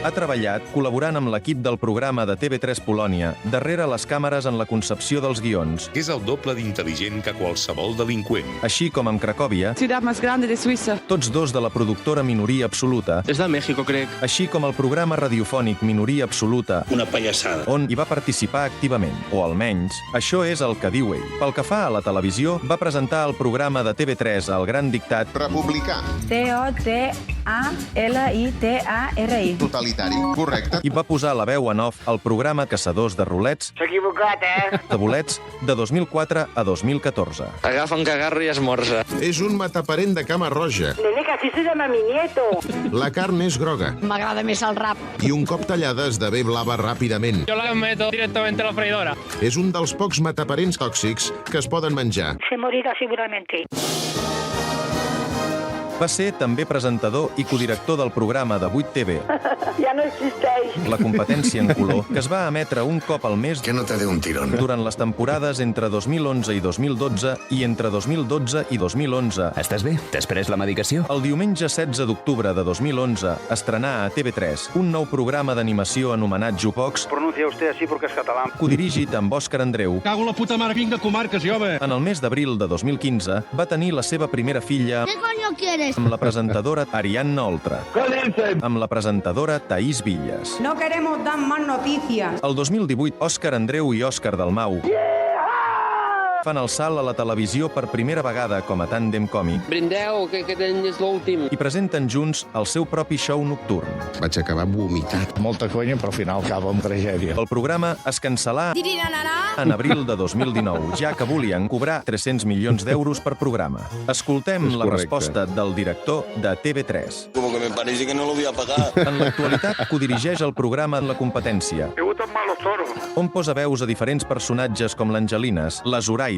Ha treballat col·laborant amb l'equip del programa de TV3 Polònia darrere les càmeres en la concepció dels guions, És el doble d'intel·ligent que qualsevol delinqüent. així com amb Cracòvia, Ciudad más grande de Suiza. tots dos de la productora Minoria Absoluta, És de México, crec. així com el programa radiofònic Minoria Absoluta, Una payassada. on hi va participar activament, o almenys, això és el que diu ell. Pel que fa a la televisió, va presentar el programa de TV3 El Gran Dictat, Republicà. T-O-T-A-L-I-T-A-R-I. Totalitari. Correcte. i va posar la veu en off al programa Caçadors de Rolets, S'ha equivocat, de bolets, de 2004 a 2014. Agafa un cagarro i esmorza. És un mataparent de cama roja. Nene, que así se llama mi nieto. La carn és groga. M'agrada més el rap. I un cop tallada esdevé blava ràpidament. Yo la meto directamente a la freidora. És un dels pocs mataparents tòxics que es poden menjar. Se morirá seguramente. Va ser també presentador i codirector del programa de 8TV, Ya no existéis. La competència en color, que es va emetre un cop al mes Que no te dé un tirón. durant les temporades entre 2011 i 2012 i entre 2012 i 2011. Estàs bé? T'has pres la medicació? El diumenge 16 d'octubre de 2011 estrenà a TV3 un nou programa d'animació anomenat Jupox, Pronuncia usted así porque es catalán. codirigit amb Òscar Andreu. Cago la puta mare, vinc de comarques, jove. En el mes d'abril de 2015 va tenir la seva primera filla ¿Qué coño quieres? amb la presentadora Ariadna Oltra, amb la presentadora Taís Villas. No queremos dar más noticias. El 2018, Òscar Andreu i Òscar Dalmau fan el salt a la televisió per primera vegada com a tàndem còmic Brindeu, que és l'últim. i presenten junts el seu propi show nocturn. Vaig acabar vomitat. Molta conya, però al final acaba amb tragèdia. El programa es cancel·là en abril de 2019, ja que volien cobrar 300 milions d'euros per programa. Escoltem És la correcte. resposta del director de TV3. Como que me parece que no lo voy a pagar. En l'actualitat, codirigeix el programa en la competència, Me gustan más los toros. on posa veus a diferents personatges com l'Angelines, la Zoraida,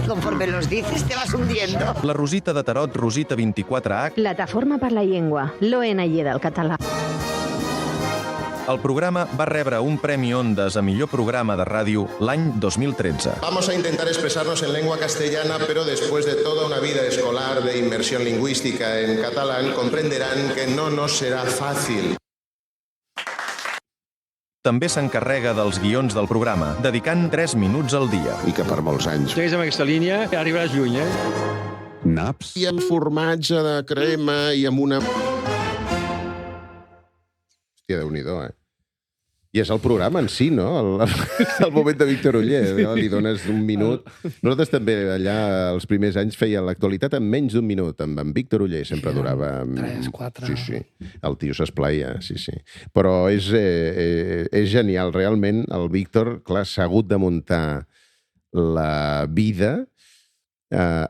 Conforme los dices, te vas hundiendo. la Rosita de Tarot, Rosita 24H. Plataforma per la llengua, l'ONG del català. El programa va rebre un Premi Ondas a millor programa de ràdio l'any 2013. Vamos a intentar expresarnos en lengua castellana, pero después de toda una vida escolar de inmersión lingüística en catalán, comprenderán que no nos será fácil. També s'encarrega dels guions del programa, dedicant 3 minuts al dia. I que per molts anys. Segueix amb aquesta línia, arribaràs lluny, Naps I amb formatge de crema i amb una... Hòstia, Déu-n'hi-do, I és el programa en si, no? El moment de Víctor Oller. Li dones un minut. Nosaltres també allà, els primers anys, feia l'actualitat en menys d'un minut. Amb Víctor Oller sempre durava... 3, 4... Sí, sí. El tio s'esplaia, sí, sí. Però és genial, realment. El Víctor, clar, s'ha hagut de muntar la vida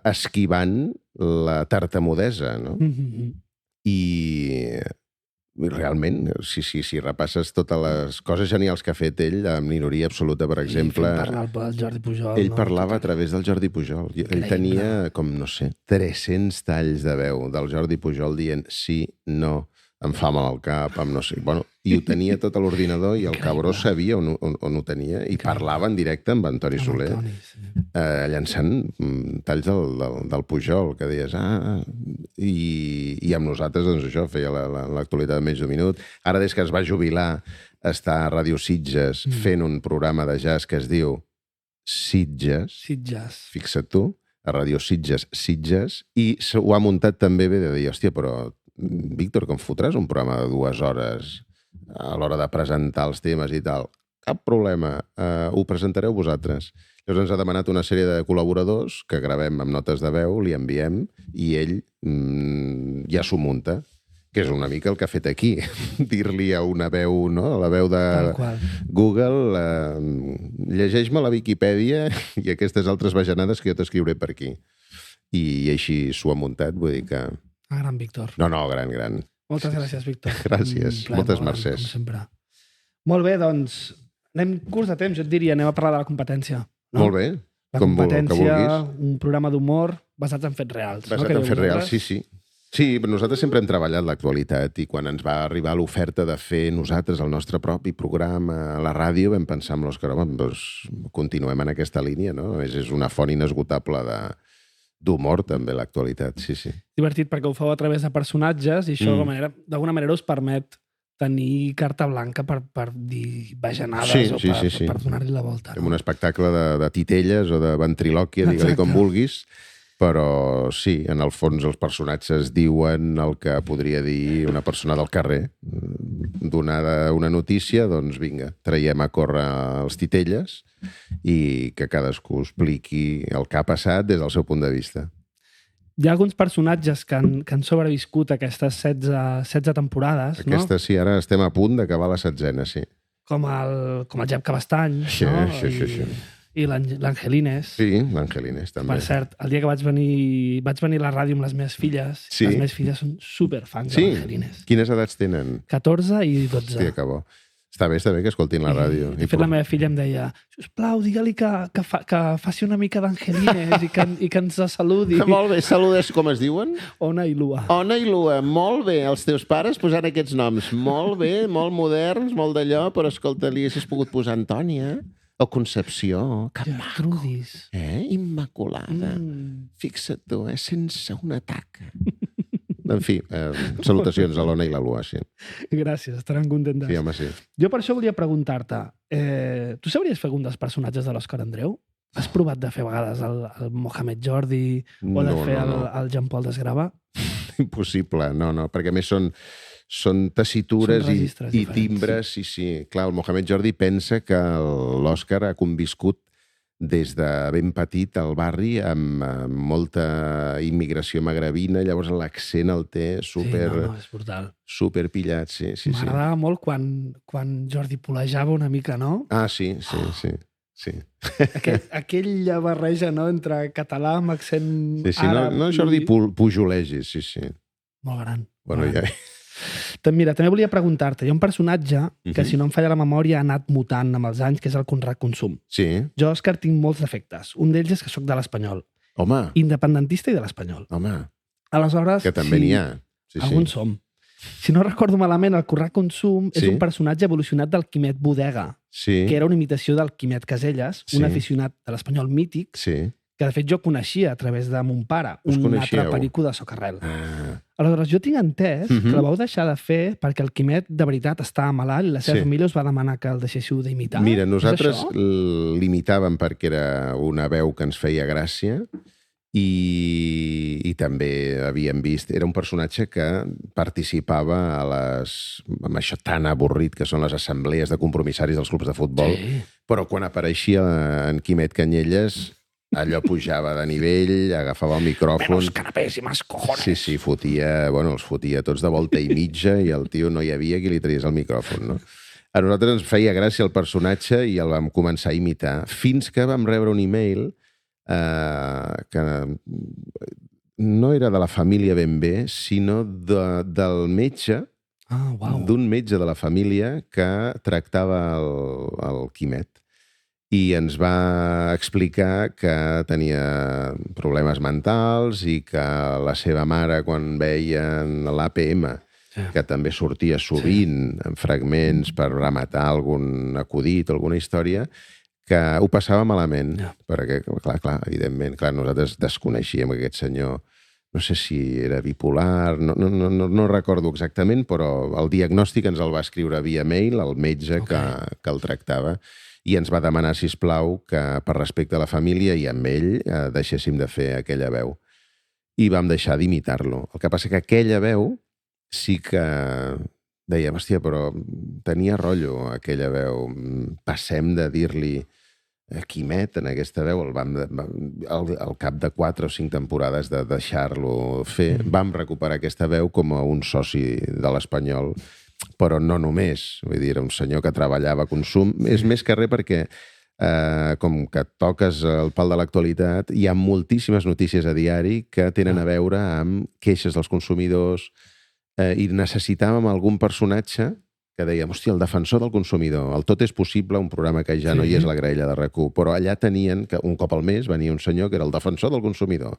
esquivant la tartamudesa, no? I realment, si repasses totes les coses genials que ha fet ell, amb minoria absoluta, per exemple... I parlar del Jordi Pujol. Ell parlava a través del Jordi Pujol. Ell tenia, com no sé, 300 talls de veu del Jordi Pujol dient sí, no, em fa mal al cap, em no sé... Bueno, i ho tenia tot a l'ordinador i el cabró sabia on ho tenia i parlava en directe amb Antoni Soler, llançant talls del Pujol, que deies... I amb nosaltres, doncs això, feia l'actualitat de menys d'un minut. Ara, des que es va jubilar, està a Ràdio Sitges fent un programa de jazz que es diu Sitges. Fixa't tu, a Ràdio Sitges, i ho ha muntat també bé de dir, hòstia, però, Víctor, que em fotràs un programa de 2 hores a l'hora de presentar els temes i tal? Cap problema, ho presentareu vosaltres. Llavors ens ha demanat una sèrie de col·laboradors que gravem amb notes de veu, li enviem, i ell ja s'ho munta, que és una mica el que ha fet aquí. Dir-li a una veu, no? A la veu de Google, llegeix-me la Viquipèdia i aquestes altres bajanades que jo t'escriuré per aquí. I així s'ho ha muntat, vull dir que... Gran Víctor. No, gran. Moltes gràcies, Víctor. Gràcies, moltes mercès. Com sempre. Molt bé, doncs, anem curts de temps, jo et diria, anem a parlar de la competència. No? Molt bé, la com competència, vulguis. Un programa d'humor basat en fets reals. Basat en fets reals, sí. Sí, nosaltres sempre hem treballat l'actualitat i quan ens va arribar l'oferta de fer nosaltres el nostre propi programa a la ràdio vam pensar amb l'Òscar, home, doncs continuem en aquesta línia, no? És una font inesgotable d'humor, també, l'actualitat, sí. Divertit, perquè ho feu a través de personatges i això, d'alguna manera, us permet tenir carta blanca per dir bajanades o per donar-li la volta. Fem un espectacle de titelles o de ventrilòquia, digue-li com vulguis, però sí, en el fons els personatges diuen el que podria dir una persona del carrer. Donada una notícia, doncs vinga, traiem a córrer els titelles i que cadascú expliqui el que ha passat des del seu punt de vista. Hi ha alguns personatges que han sobreviscut aquestes 16 temporades, no? Aquestes sí, ara estem a punt d'acabar la 16ena, sí. Com el Jep Cabestany, no? I l'Angelines. Sí, l'Angelines també. Per cert, el dia que vaig venir a la ràdio amb les meves filles, les meves filles són superfans de l'Angelines. Quines edats tenen? 14 i 12. Hòstia, que bo. Està bé que escoltin la ràdio. De fet, la meva filla em deia, sisplau, digue-li que faci una mica d'Angelines i que ens saludi. Molt bé, saludes, com es diuen? Ona i Lua. Ona i Lua, molt bé. Els teus pares posant aquests noms. Molt bé, molt moderns, molt d'allò, però escolta, li haguessis pogut posar Antònia o Concepció. Que maco. Immaculada. Fixa't tu, sense una taca. En fi, salutacions a l'Ona i la Lua, sí. Gràcies, estaran contentes. Sí, home, sí. Jo per això volia preguntar-te, tu sabries fer algun dels personatges de l'Òscar Andreu? Has provat de fer a vegades el Mohamed Jordi o de fer el Jean-Paul Desgrava? Impossible, no, perquè a més són tessitures i timbres, sí. Clar, el Mohamed Jordi pensa que l'Òscar ha conviscut des de ben petit al barri amb molta immigració magrebina, llavors l'accent el té super... Sí, és brutal. Super pillat, sí. M'agradava molt quan Jordi polejava una mica, no? Ah, sí. Aquella barreja, no?, entre català amb accent àrab. No Jordi Pujolegis, sí. Molt gran. Bueno, ja... Mira, també volia preguntar-te, hi ha un personatge que, si no em falla la memòria, ha anat mutant amb els anys, que és el Conrad Consum. Sí. Jo, Òscar, tinc molts defectes. Un d'ells és que sóc de l'Espanyol. Home. Independentista i de l'Espanyol. Home. Aleshores, que també n'hi ha. Alguns som. Si no recordo malament, el Conrad Consum és un personatge evolucionat del Quimet Bodega, que era una imitació del Quimet Caselles, un aficionat de l'Espanyol mític, que de fet jo coneixia a través de mon pare, un altre perico de Socarrel. Aleshores, jo tinc entès que la vau deixar de fer perquè el Quimet de veritat estava malalt i la seva família us va demanar que el deixéssiu d'imitar. Mira, nosaltres l'imitàvem perquè era una veu que ens feia gràcia i també havíem vist... Era un personatge que participava amb això tan avorrit que són les assemblees de compromissaris dels clubs de futbol, però quan apareixia en Quimet Canyelles... allò pujava de nivell, agafava el micròfon... Menos canapés i más cojones. Sí, els fotia tots de volta i mitja i el tio no hi havia qui li tragués el micròfon, no? A nosaltres ens feia gràcia el personatge i el vam començar a imitar, fins que vam rebre un e-mail que no era de la família ben bé, sinó del metge, d'un metge de la família que tractava el Quimet. I ens va explicar que tenia problemes mentals i que la seva mare, quan veien l'APM, que també sortia sovint en fragments per rematar algun acudit, alguna història, que ho passava malament. Perquè, clar, evidentment, nosaltres desconeixíem que aquest senyor, no sé si era bipolar, no recordo exactament, però el diagnòstic ens el va escriure via mail el metge que el tractava, i ens va demanar, sisplau, que per respecte a la família i amb ell deixéssim de fer aquella veu. I vam deixar d'imitar-lo. El que passa que aquella veu sí que dèiem, hòstia, però tenia rotllo aquella veu. Passem de dir-li Quimet en aquesta veu, al cap de 4 o 5 temporades de deixar-lo fer, vam recuperar aquesta veu com a un soci de l'Espanyol, però no només, vull dir, era un senyor que treballava a consum, és més que res perquè com que toques el pal de l'actualitat, hi ha moltíssimes notícies a diari que tenen a veure amb queixes dels consumidors i necessitàvem algun personatge que dèiem, hòstia, el defensor del consumidor, el Tot és possible, un programa que ja no hi és a la graella de RAC1, però allà tenien que un cop al mes venia un senyor que era el defensor del consumidor,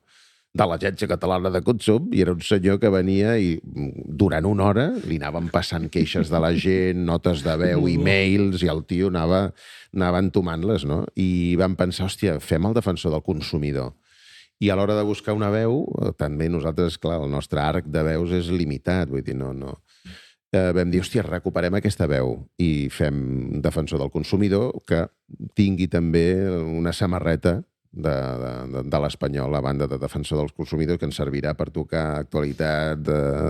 de l'Agència Catalana de Consum, i era un senyor que venia i durant una hora li anaven passant queixes de la gent, notes de veu, e-mails, i el tio anava entomant-les, no? I vam pensar, hòstia, fem el defensor del consumidor. I a l'hora de buscar una veu, també nosaltres, clar, el nostre arc de veus és limitat, vull dir, no. Vam dir, hòstia, recuperem aquesta veu i fem defensor del consumidor que tingui també una samarreta de l'Espanyol, a banda de defensor dels consumidors, que ens servirà per tocar actualitat,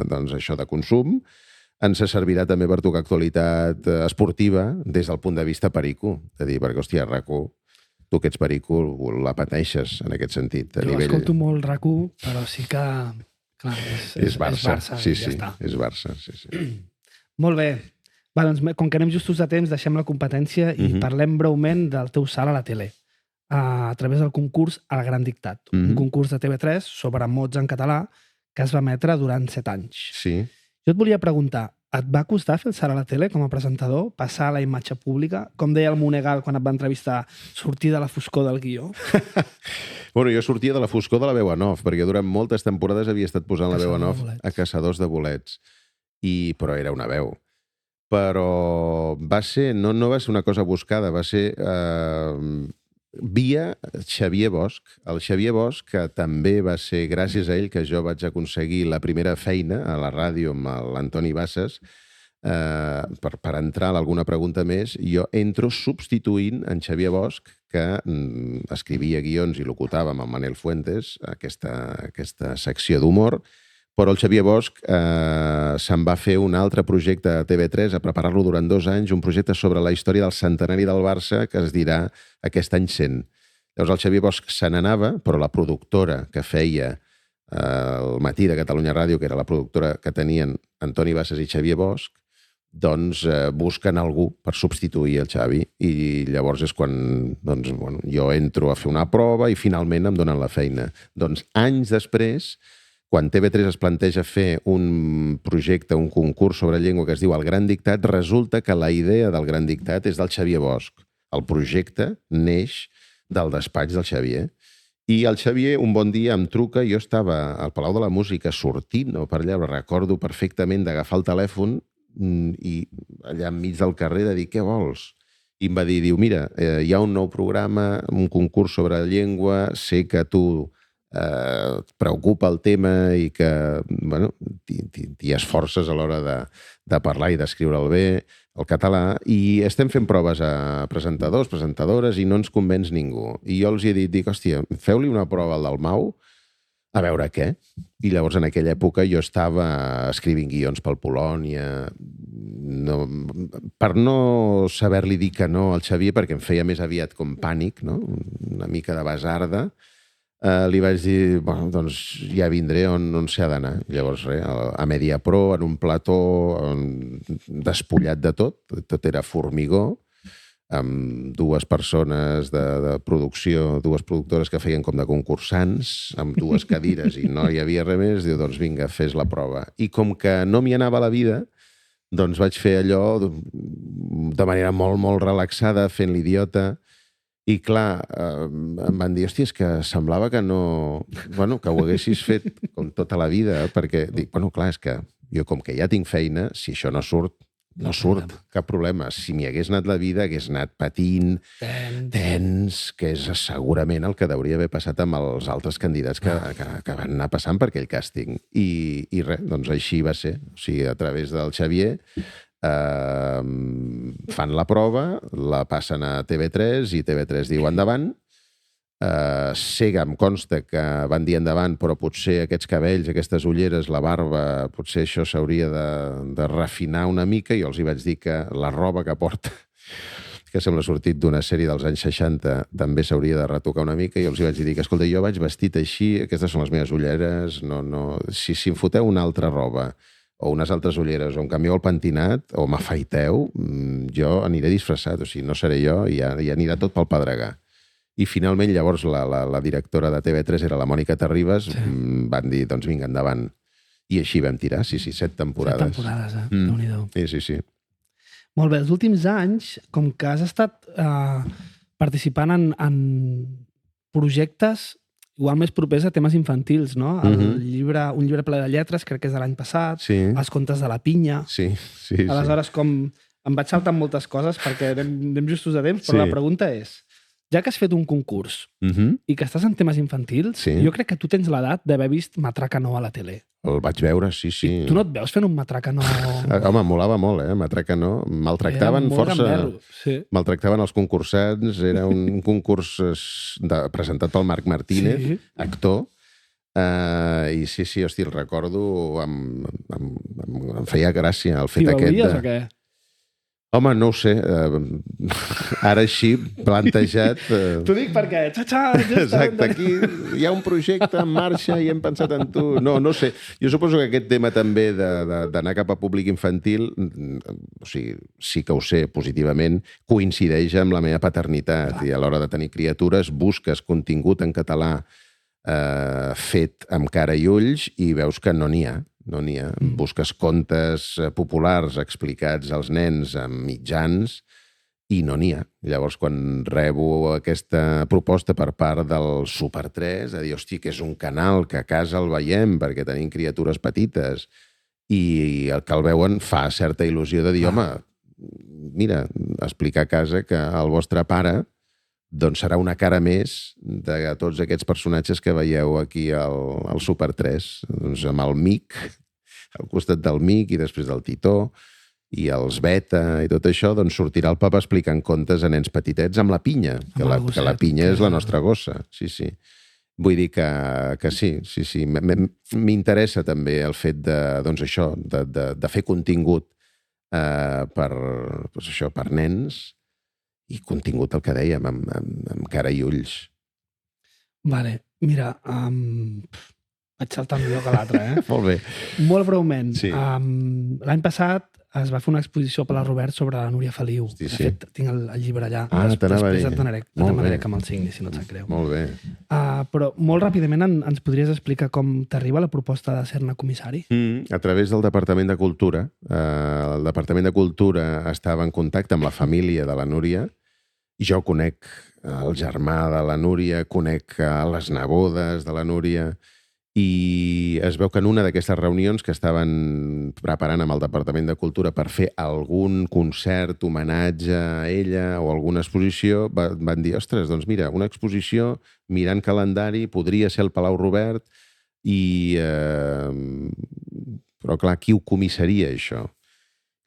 doncs això de consum, ens servirà també per tocar actualitat esportiva des del punt de vista perico. És a dir, perquè, hòstia, RAC1, tu que ets perico, la pateixes en aquest sentit. Jo escolto molt RAC1, però sí que... Clar, és Barça. Sí, ja és Barça, sí. Molt bé. Va, doncs, com que anem justos de temps, deixem la competència i parlem breument del teu salt a la tele, a través del concurs El Gran Dictat, un concurs de TV3 sobre mots en català que es va emetre durant 7 anys. Sí. Jo et volia preguntar, et va costar fer el salt a la tele com a presentador, passar a la imatge pública? Com deia el Monegal quan et va entrevistar, sortir de la foscor del guió? Bueno, jo sortia de la foscor de la veu en off, perquè durant moltes temporades havia estat posant la veu en off a Caçadors de bolets. Però era una veu. Però va ser, no va ser una cosa buscada, va ser via Xavier Bosch. El Xavier Bosch, que també va ser gràcies a ell que jo vaig aconseguir la primera feina a la ràdio amb l'Antoni Bassas, per entrar a alguna pregunta més, jo entro substituint en Xavier Bosch, que escrivia guions i locutava amb el Manel Fuentes aquesta secció d'humor, però el Xavier Bosch se'n va fer un altre projecte a TV3 a preparar-lo durant 2 anys, un projecte sobre la història del centenari del Barça que es dirà aquest any 100. Llavors el Xavier Bosch se n'anava, però la productora que feia el Matí de Catalunya Ràdio, que era la productora que tenien Antoni Bassas i Xavier Bosch, doncs busquen algú per substituir el Xavi, i llavors és quan jo entro a fer una prova i finalment em donen la feina. Doncs anys després, quan TV3 es planteja fer un projecte, un concurs sobre llengua que es diu El Gran Dictat, resulta que la idea del Gran Dictat és del Xavier Bosch. El projecte neix del despatx del Xavier. I el Xavier un bon dia em truca, jo estava al Palau de la Música sortint per allà, recordo perfectament d'agafar el telèfon i allà enmig del carrer de dir, què vols? I em va dir, mira, hi ha un nou programa, un concurs sobre llengua, sé que tu et preocupa el tema i que t'hi esforces a l'hora de parlar i d'escriure'l bé, el català, i estem fent proves a presentadors, presentadores, i no ens convenç ningú. I jo els he dit, hòstia, feu-li una prova al Dalmau, a veure què. I llavors en aquella època jo estava escrivint guions pel Polònia, per no saber-li dir que no al Xavier, perquè em feia més aviat com pànic, una mica de basarda, li vaig dir, bueno, doncs ja vindré on s'ha d'anar. Llavors, a Mediapro, en un plató despullat de tot era formigó, amb dues persones de producció, dues productores que feien com de concursants, amb dues cadires i no hi havia res més, diu, doncs vinga, fes la prova. I com que no m'hi anava la vida, doncs vaig fer allò de manera molt, molt relaxada, fent l'idiota. I clar, em van dir, hòstia, és que semblava que no... Bueno, que ho haguessis fet com tota la vida, perquè dic, bueno, clar, és que jo com que ja tinc feina, si això no surt, no surt, cap problema. Si m'hi hagués anat la vida, hagués anat patint, tens, que és segurament el que hauria haver passat amb els altres candidats que van anar passant per aquell càsting. I res, doncs així va ser. O sigui, a través del Xavier fan la prova, la passen a TV3 i TV3 diu endavant. Sega em consta que van dir endavant, però potser aquests cabells, aquestes ulleres, la barba, potser això s'hauria de refinar una mica, i jo els hi vaig dir que la roba que porta, que sembla sortit d'una sèrie dels anys 60, també s'hauria de retocar una mica, i els hi vaig dir que, escolta, jo vaig vestit així, aquestes són les meves ulleres, si em foteu una altra roba, o unes altres ulleres, o em canvieu el pentinat, o m'afaiteu, jo aniré disfressat, o sigui, no seré jo, i ja anirà tot pel pedregar. I finalment, llavors, la directora de TV3 era la Mònica Terribas, van dir, doncs vinga, endavant. I així vam tirar, 7 temporades. 7 temporades, Déu-n'hi-do. Sí. Molt bé, els últims anys, com que has estat participant en projectes igual més propers a temes infantils, no? Un llibre ple de lletres, crec que és de l'any passat, Els contes de la pinya. Sí. Aleshores, com em vaig saltar moltes coses perquè anem justos a temps, però la pregunta és, ja que has fet un concurs i que estàs en temes infantils, jo crec que tu tens l'edat d'haver vist Matraca No a la tele. El vaig veure, sí. I tu no et veus fent un Matraca No? Home, molava molt, Matraca No. Maltractaven força. Maltractaven els concursants. Era un concurs presentat pel Marc Martínez, actor. I sí, hòstia, el recordo, em feia gràcia el fet aquest. T'hi veuries o què? Home, no ho sé. Ara així, plantejat... T'ho dic perquè... Exacte, aquí hi ha un projecte en marxa i hem pensat en tu. No sé. Jo suposo que aquest tema també d'anar cap a públic infantil, o sigui, sí que ho sé positivament, coincideix amb la meva paternitat. I a l'hora de tenir criatures busques contingut en català fet amb cara i ulls i veus que no n'hi ha. Busques contes populars explicats als nens amb mitjans i no n'hi ha. Llavors, quan rebo aquesta proposta per part del Super 3, de dir, hosti, que és un canal que a casa el veiem perquè tenim criatures petites i el que el veuen fa certa il·lusió de dir, home, mira, explicar a casa que el vostre pare doncs serà una cara més de tots aquests personatges que veieu aquí al Super 3. Doncs amb el Mic, al costat del Mic i després del Titó, i els Beta i tot això, doncs sortirà el papa explicant contes a nens petitets amb la Pinya, que la Pinya és la nostra gossa. Sí. Vull dir que sí. M'interessa també el fet de fer contingut per nens, i contingut, el que dèiem, amb cara i ulls. Vale, mira, vaig saltar millor que l'altre, Molt bé. Molt breument. Sí. L'any passat es va fer una exposició per la Robert sobre la Núria Feliu. De fet, tinc el llibre allà. Després et demanaré que me'l signi, si no et sap greu. Molt bé. Però molt ràpidament ens podries explicar com t'arriba la proposta de ser-ne comissari? A través del Departament de Cultura. El Departament de Cultura estava en contacte amb la família de la Núria. Jo conec el germà de la Núria, conec les nebodes de la Núria, i es veu que en una d'aquestes reunions que estaven preparant amb el Departament de Cultura per fer algun concert, homenatge a ella o alguna exposició, van dir, ostres, doncs mira, una exposició, mirant calendari, podria ser el Palau Robert, però clar, qui ho comissaria, això?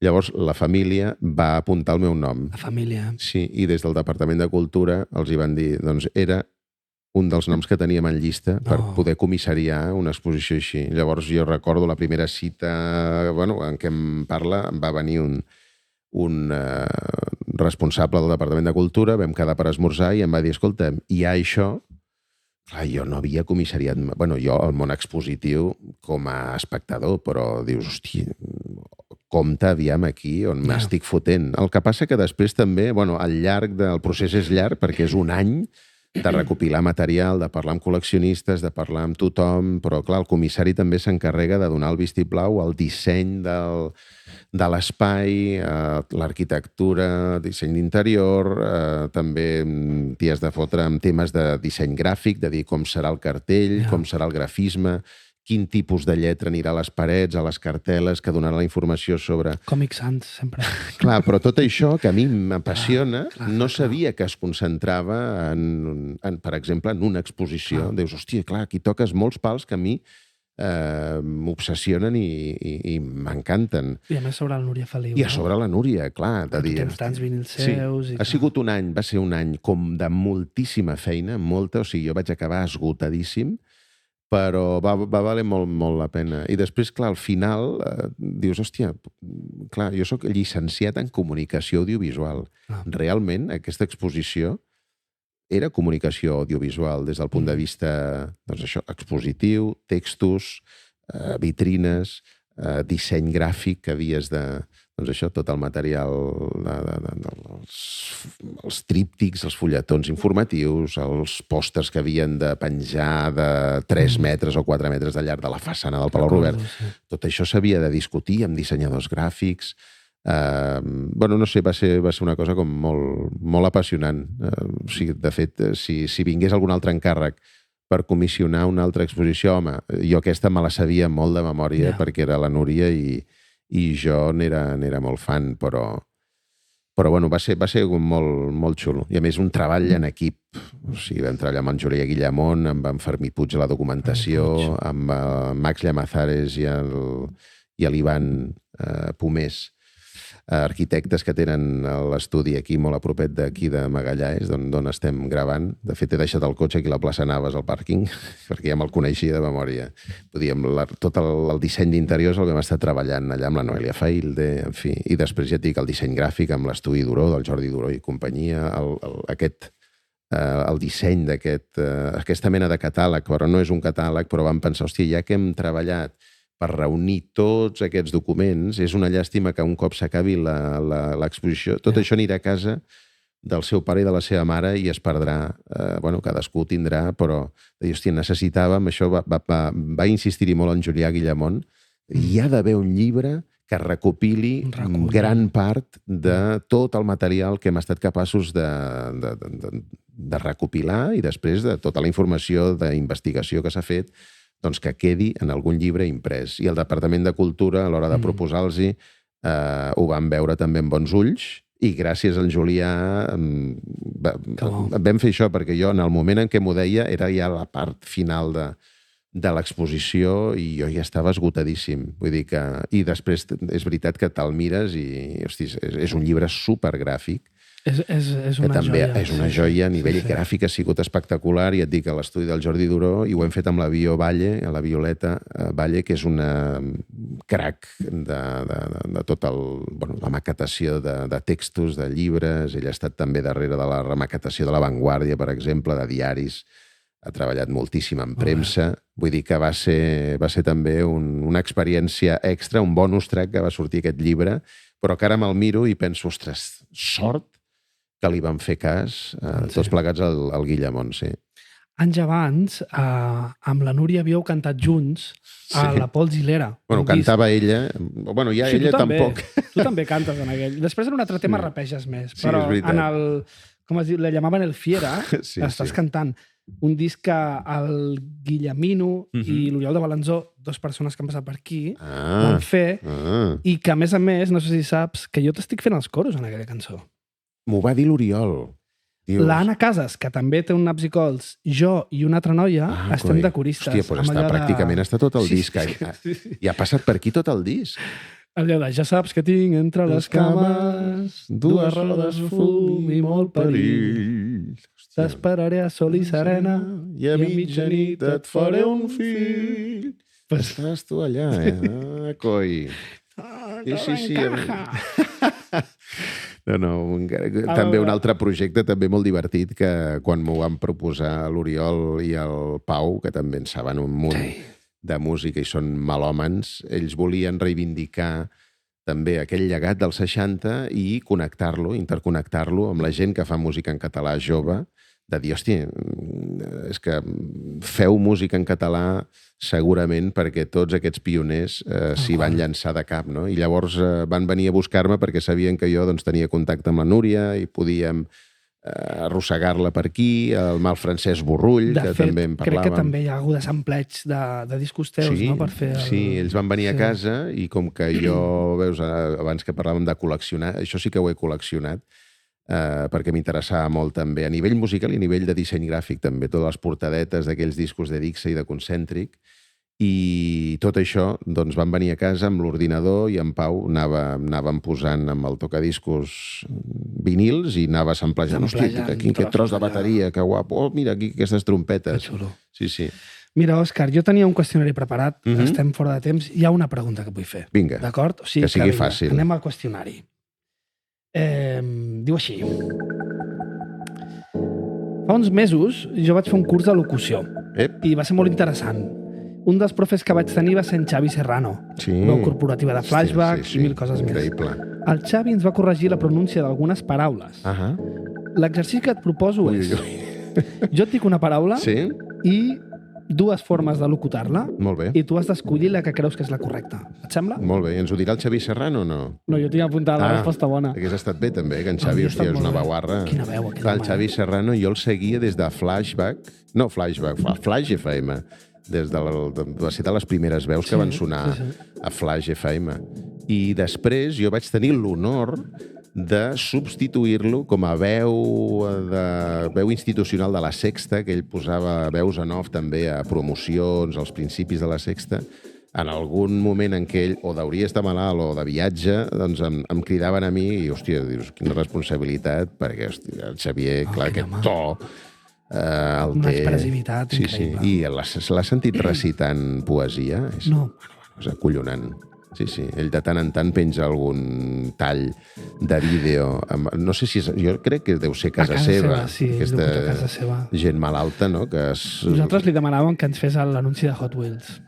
Llavors, la família va apuntar el meu nom. La família. Sí, i des del Departament de Cultura els hi van dir, doncs era un dels noms que teníem en llista per poder comissariar una exposició així. Llavors jo recordo la primera cita en què em parla, va venir un responsable del Departament de Cultura, vam quedar per esmorzar i em va dir, escolta, hi ha això Clar, jo no havia comissariat... Bueno, jo al món expositiu com a espectador, però dius, hòstia, compte aviam aquí on m'estic fotent. El que passa que després també, bueno, al llarg del procés és llarg perquè és un any de recopilar material, de parlar amb col·leccionistes, de parlar amb tothom, però clar, el comissari també s'encarrega de donar el vistiplau al disseny de l'espai, l'arquitectura, disseny d'interior, també t'hi has de fotre amb temes de disseny gràfic, de dir com serà el cartell, com serà el grafisme, quin tipus de lletra anirà a les parets, a les cartel·les, que donarà la informació sobre... Comic Sans, sempre. Clar, però tot això que a mi m'apassiona, no sabia que es concentrava, per exemple, en una exposició. Dius, hòstia, clar, aquí toques molts pals que a mi m'obsessionen i m'encanten. I a més sobre la Núria Feliu. I a sobre la Núria, clar. Tu tens tants vinils seus. Ha sigut un any, va ser un any com de moltíssima feina, molta, o sigui, jo vaig acabar esgotadíssim, però va valer molt, molt la pena. I després, clar, al final dius, hòstia, clar, jo soc llicenciat en comunicació audiovisual. Realment, aquesta exposició era comunicació audiovisual des del punt de vista, doncs això, expositiu, textos, vitrines, disseny gràfic que havies de... Doncs això, tot el material, els tríptics, els fulletons informatius, els pòsters que havien de penjar de 3 metres o 4 metres de llarg de la façana del Palau Robert. Tot això s'havia de discutir amb dissenyadors gràfics. Bueno, no sé, va ser una cosa com molt apassionant. O sigui, de fet, si vingués algun altre encàrrec per comissionar una altra exposició, home, jo aquesta me la sabia molt de memòria perquè era la Núria i jo n'era molt fan, però bueno, va ser molt xulo. I a més, un treball en equip. O sigui, vam treballar amb en Julià Guillamont, amb en Fermí Puig a la documentació, amb Max Llamazares i l'Ivan Pomés, arquitectes que tenen l'estudi aquí, molt a propet d'aquí de Magallanes, d'on estem gravant. De fet, he deixat el cotxe aquí a la plaça Naves, al pàrquing, perquè ja me'l coneixia de memòria. Tot el disseny d'interiors el vam estar treballant allà amb la Noelia Failde, en fi. I després ja et dic el disseny gràfic amb l'estudi Duró, del Jordi Duró i companyia, el disseny d'aquesta mena de catàleg, però no és un catàleg, però vam pensar, hòstia, ja que hem treballat per reunir tots aquests documents, és una llàstima que un cop s'acabi l'exposició, tot això anirà a casa del seu pare i de la seva mare i es perdrà. Bueno, cadascú tindrà, però hòstia, necessitàvem, això va insistir-hi molt en Julià Guillamont, hi ha d'haver un llibre que recopili gran part de tot el material que hem estat capaços de recopilar i després de tota la informació d'investigació que s'ha fet, doncs que quedi en algun llibre imprès. I el Departament de Cultura, a l'hora de proposar-los-hi, ho van veure també amb bons ulls i gràcies al Julià vam fer això, perquè jo en el moment en què m'ho deia era ja la part final de l'exposició i jo ja estava esgotadíssim. Vull dir que... I després és veritat que te'l mires i hosti, és un llibre supergràfic. És una joia. És una joia a nivell gràfic, ha sigut espectacular i et dic a l'estudi del Jordi Duró i ho hem fet amb la Bio Valle, la Violeta Valle, que és una crac de tot la maquetació de textos, de llibres. Ella ha estat també darrere de la remaquetació de La Vanguardia, per exemple, de diaris. Ha treballat moltíssim en premsa. Vull dir que va ser també una experiència extra, un bonus track que va sortir aquest llibre, però que ara me'l miro i penso, ostres, sort que li van fer cas, tots plegats al Guillamont, sí. Anys abans, amb la Núria havíeu cantat junts a la Pol Gilera. Bueno, cantava ella. Bueno, ja ella tampoc. Tu també cantes en aquell. Després en un altre tema rapeges més, però en el... Com es diu? Le llamaven el Fiera, estàs cantant un disc que el Guillamino i l'Oriol de Balanzó, dues persones que han passat per aquí, van fer, i que a més, no sé si saps, que jo t'estic fent els coros en aquella cançó. M'ho va dir l'Oriol. L'Anna Casas, que també té un naps i cols, jo i una altra noia estem de coristes. Hòstia, però pràcticament està tot el disc. I ha passat per aquí tot el disc. Allò de, ja saps que tinc entre les cames dues rodes, fum i molt perill. T'esperaré a sol i serena i a mitjanit et faré un fill. Estàs tu allà, coi. Sí. També un altre projecte també molt divertit que quan m'ho van proposar l'Oriol i el Pau, que també en saben un munt de música i són melòmens, ells volien reivindicar també aquell llegat dels 60 i connectar-lo, interconnectar-lo amb la gent que fa música en català jove, de dir, hòstia, és que feu música en català segurament perquè tots aquests pioners s'hi van llançar de cap, no? I llavors van venir a buscar-me perquè sabien que jo tenia contacte amb la Núria i podíem arrossegar-la per aquí, el mal Francesc Borrull, que també en parlàvem. Crec que també hi ha hagut assembleig de discos teus, no? Per fer Sí, ells van venir a casa i com que jo, veus, abans que parlàvem de col·leccionar, això sí que ho he col·leccionat, perquè m'interessava molt també a nivell musical i a nivell de disseny gràfic també, totes les portadetes d'aquells discos de Dixa i de Concèntric, i tot això doncs van venir a casa amb l'ordinador i en Pau anàvem posant amb el tocadiscos vinils i anava samplejant, hòstia, aquí aquest tros de bateria, que guapo, oh, mira aquí aquestes trompetes. Que xulo. Sí. Mira, Òscar, jo tenia un qüestionari preparat, estem fora de temps, hi ha una pregunta que vull fer. Vinga, d'acord? O sigui, que sigui fàcil. Anem al qüestionari. Diu així. Fa uns mesos jo vaig fer un curs de locució i va ser molt interessant. Un dels profes que vaig tenir va ser en Xavi Serrano, veu corporativa de Flashback i mil coses increïble. més. El Xavi ens va corregir la pronúncia d'algunes paraules. L'exercici que et proposo és... Jo et dic una paraula i dues formes de locutar-la i tu has d'escollir la que creus que és la correcta. Et sembla? Molt bé. I ens ho dirà el Xavi Serrano o no? No, jo tinc apuntat la resposta bona. Hagués estat bé també, que en Xavi, hòstia, és una baguarra. Quina veu, aquest home. El Xavi Serrano jo el seguia des de Flashback, no Flashback, Flash FM, des de va ser de les primeres veus que van sonar a Flash FM. I després jo vaig tenir l'honor de substituir-lo com a veu institucional de la Sexta, que ell posava veus en off també a promocions, als principis de la Sexta. En algun moment en què ell o hauria estar malalt o de viatge, doncs em cridaven a mi i, hòstia, dius, quina responsabilitat, perquè, hòstia, el Xavier, clar, aquest to el té... Una expressivitat increïble. I l'ha sentit recitant poesia? No. És acollonant. Sí, ell de tant en tant penja algun tall de vídeo. No sé si... Jo crec que deu ser casa seva. Sí, aquesta casa seva. Gent malalta, no? Nosaltres li demanàvem que ens fes l'anunci de Hot Wheels.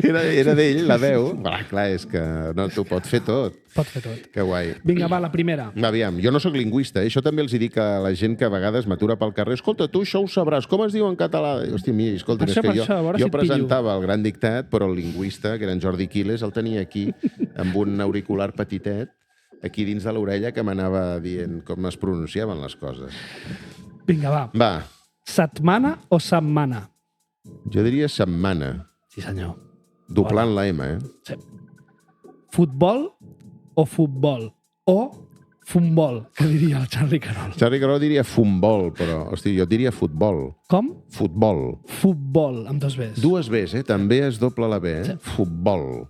Era d'ell, la veu. Clar, és que no t'ho pot fer tot. Pot fer tot. Que guai. Vinga, va, la primera. Aviam, jo no sóc lingüista, això també els dic a la gent que a vegades m'atura pel carrer. Escolta, tu això ho sabràs, com es diu en català? Hòstia, mira, escolta, és que jo presentava el Gran Dictat, però el lingüista, que era en Jordi Quiles, el tenia aquí, amb un auricular petitet, aquí dins de l'orella, que m'anava dient com es pronunciaven les coses. Vinga, va. Va. Setmana o setmana? Jo diria setmana. Sí, senyor. Doblant la M, Sí. Futbol o futbol? O futbol, que diria el Charlie Carol. Charlie Carol diria futbol, però, hosti, jo diria futbol. Com? Futbol. Futbol, amb dos Bs. Dues Bs, també es doble la B, Sí. Futbol.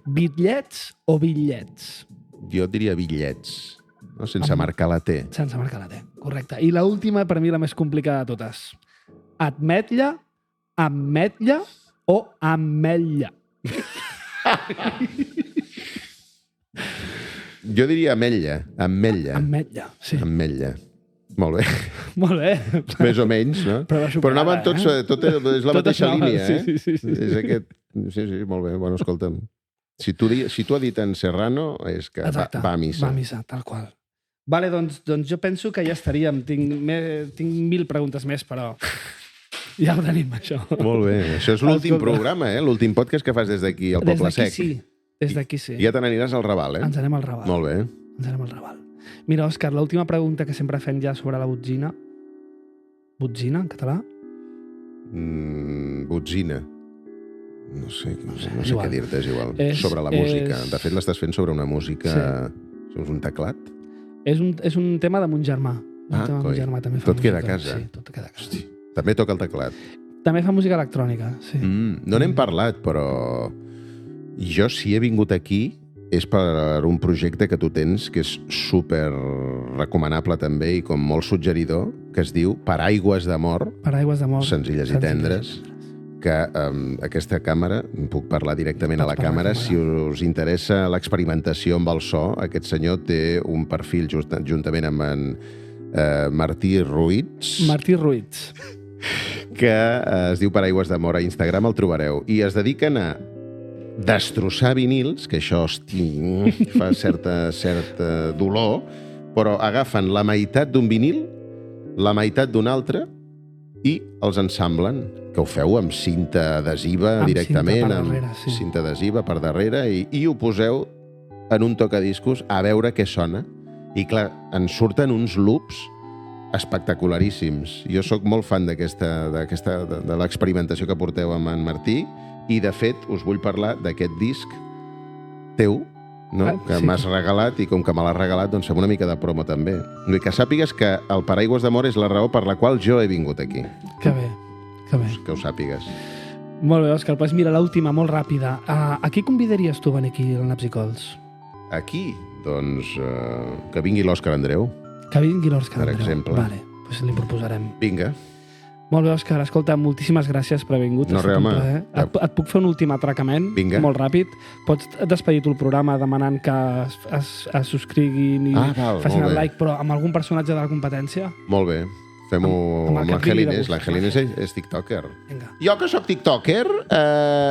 Bitllets o bitllets? Jo diria bitllets, no? Sense marcar la T. Sense marcar la T, correcte. I l'última, per mi, la més complicada de totes. Ametlla, ametlla o ametlla? Jo diria ametlla. Ametlla, sí. Ametlla. Molt bé. Molt bé. Més o menys, no? Però anaven tots... Tot és la mateixa línia, Sí. És aquest... Sí, molt bé. Bueno, escolta'm. Si tu ha dit en Serrano, és que va a missa. Va a missa, tal qual. Vale, doncs jo penso que ja estaríem. Tinc 1000 preguntes més, però ja ho tenim, això. Molt bé. Això és l'últim programa, l'últim podcast que fas des d'aquí, al Poble Sec. Des d'aquí sí. I ja te n'aniràs al Raval, Ens anem al Raval. Molt bé. Ens anem al Raval. Mira, Òscar, l'última pregunta que sempre fem ja sobre la botzina. Botzina, en català? Botzina. No sé què dir-te, és igual. Sobre la música. De fet, l'estàs fent sobre una música... És un teclat? És un tema de mon germà. Coi. Tot queda a casa. Sí, tot queda a casa. Hosti, també toca el teclat. També fa música electrònica, sí. No n'hem parlat, però jo si he vingut aquí és per un projecte que tu tens que és super recomanable també i com molt suggeridor, que es diu Paraigües d'amor. Paraigües d'amor. Senzilles i tendres. que aquesta càmera, puc parlar directament a la càmera, si us interessa l'experimentació amb el so, aquest senyor té un perfil juntament amb en Martí Ruiz. Martí Ruiz. Que es diu Paraigües d'Amor a Instagram, el trobareu. I es dediquen a destrossar vinils, que això, hosti, fa certa dolor, però agafen la meitat d'un vinil, la meitat d'un altre, i els ensamblen, que ho feu amb cinta adhesiva directament, amb cinta adhesiva per darrere, i ho poseu en un tocadiscos a veure què sona. I clar, en surten uns loops espectacularíssims. Jo sóc molt fan de l'experimentació que porteu amb en Martí, i de fet us vull parlar d'aquest disc teu, que m'has regalat, i com que me l'has regalat, doncs fem una mica de promo també. Vull que sàpigues que el Paraigües d'Amor és la raó per la qual jo he vingut aquí. Que bé, que bé. Que ho sàpigues. Molt bé, Òscar, doncs mira, l'última, molt ràpida. A qui convidaries tu a venir aquí al Naps i Cols? Aquí? Doncs que vingui l'Òscar Andreu. Que vingui l'Òscar Andreu. Per exemple. Vale, doncs li proposarem. Vinga. Molt bé, Òscar, escolta, moltíssimes gràcies per haver vingut. No, res, home. Et puc fer un últim atracament? Vinga. Molt ràpid. Pots despedir tu el programa demanant que es subscriguin i facin el like, però amb algun personatge de la competència? Molt bé. Fem-ho amb l'Àngel Inés. L'Àngel Inés és tiktoker. Vinga. Jo, que sóc tiktoker,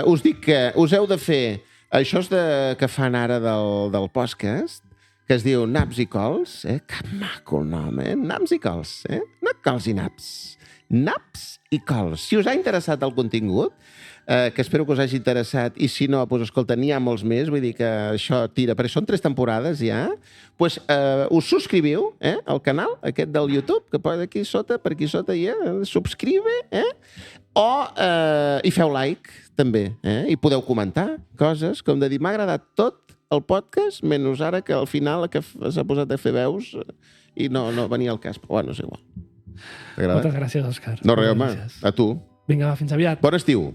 us dic que us heu de fer això que fan ara del podcast, que es diu Naps i Cols. Que maco el nom, Naps i Cols. No cols i naps. Naps i Cols. Si us ha interessat el contingut, que espero que us hagi interessat, i si no, doncs escolta, n'hi ha molts més, vull dir que això tira, perquè són 3 temporades ja, doncs us subscriviu al canal aquest del YouTube, que per aquí sota ja, subscribe, i feu like també, i podeu comentar coses, com de dir, m'ha agradat tot el podcast, menys ara que al final que s'ha posat a fer veus i no venia al cas, però bueno, és igual. Moltes gràcies, Òscar. No, res, home. A tu. Vinga, va, fins aviat. Bon estiu.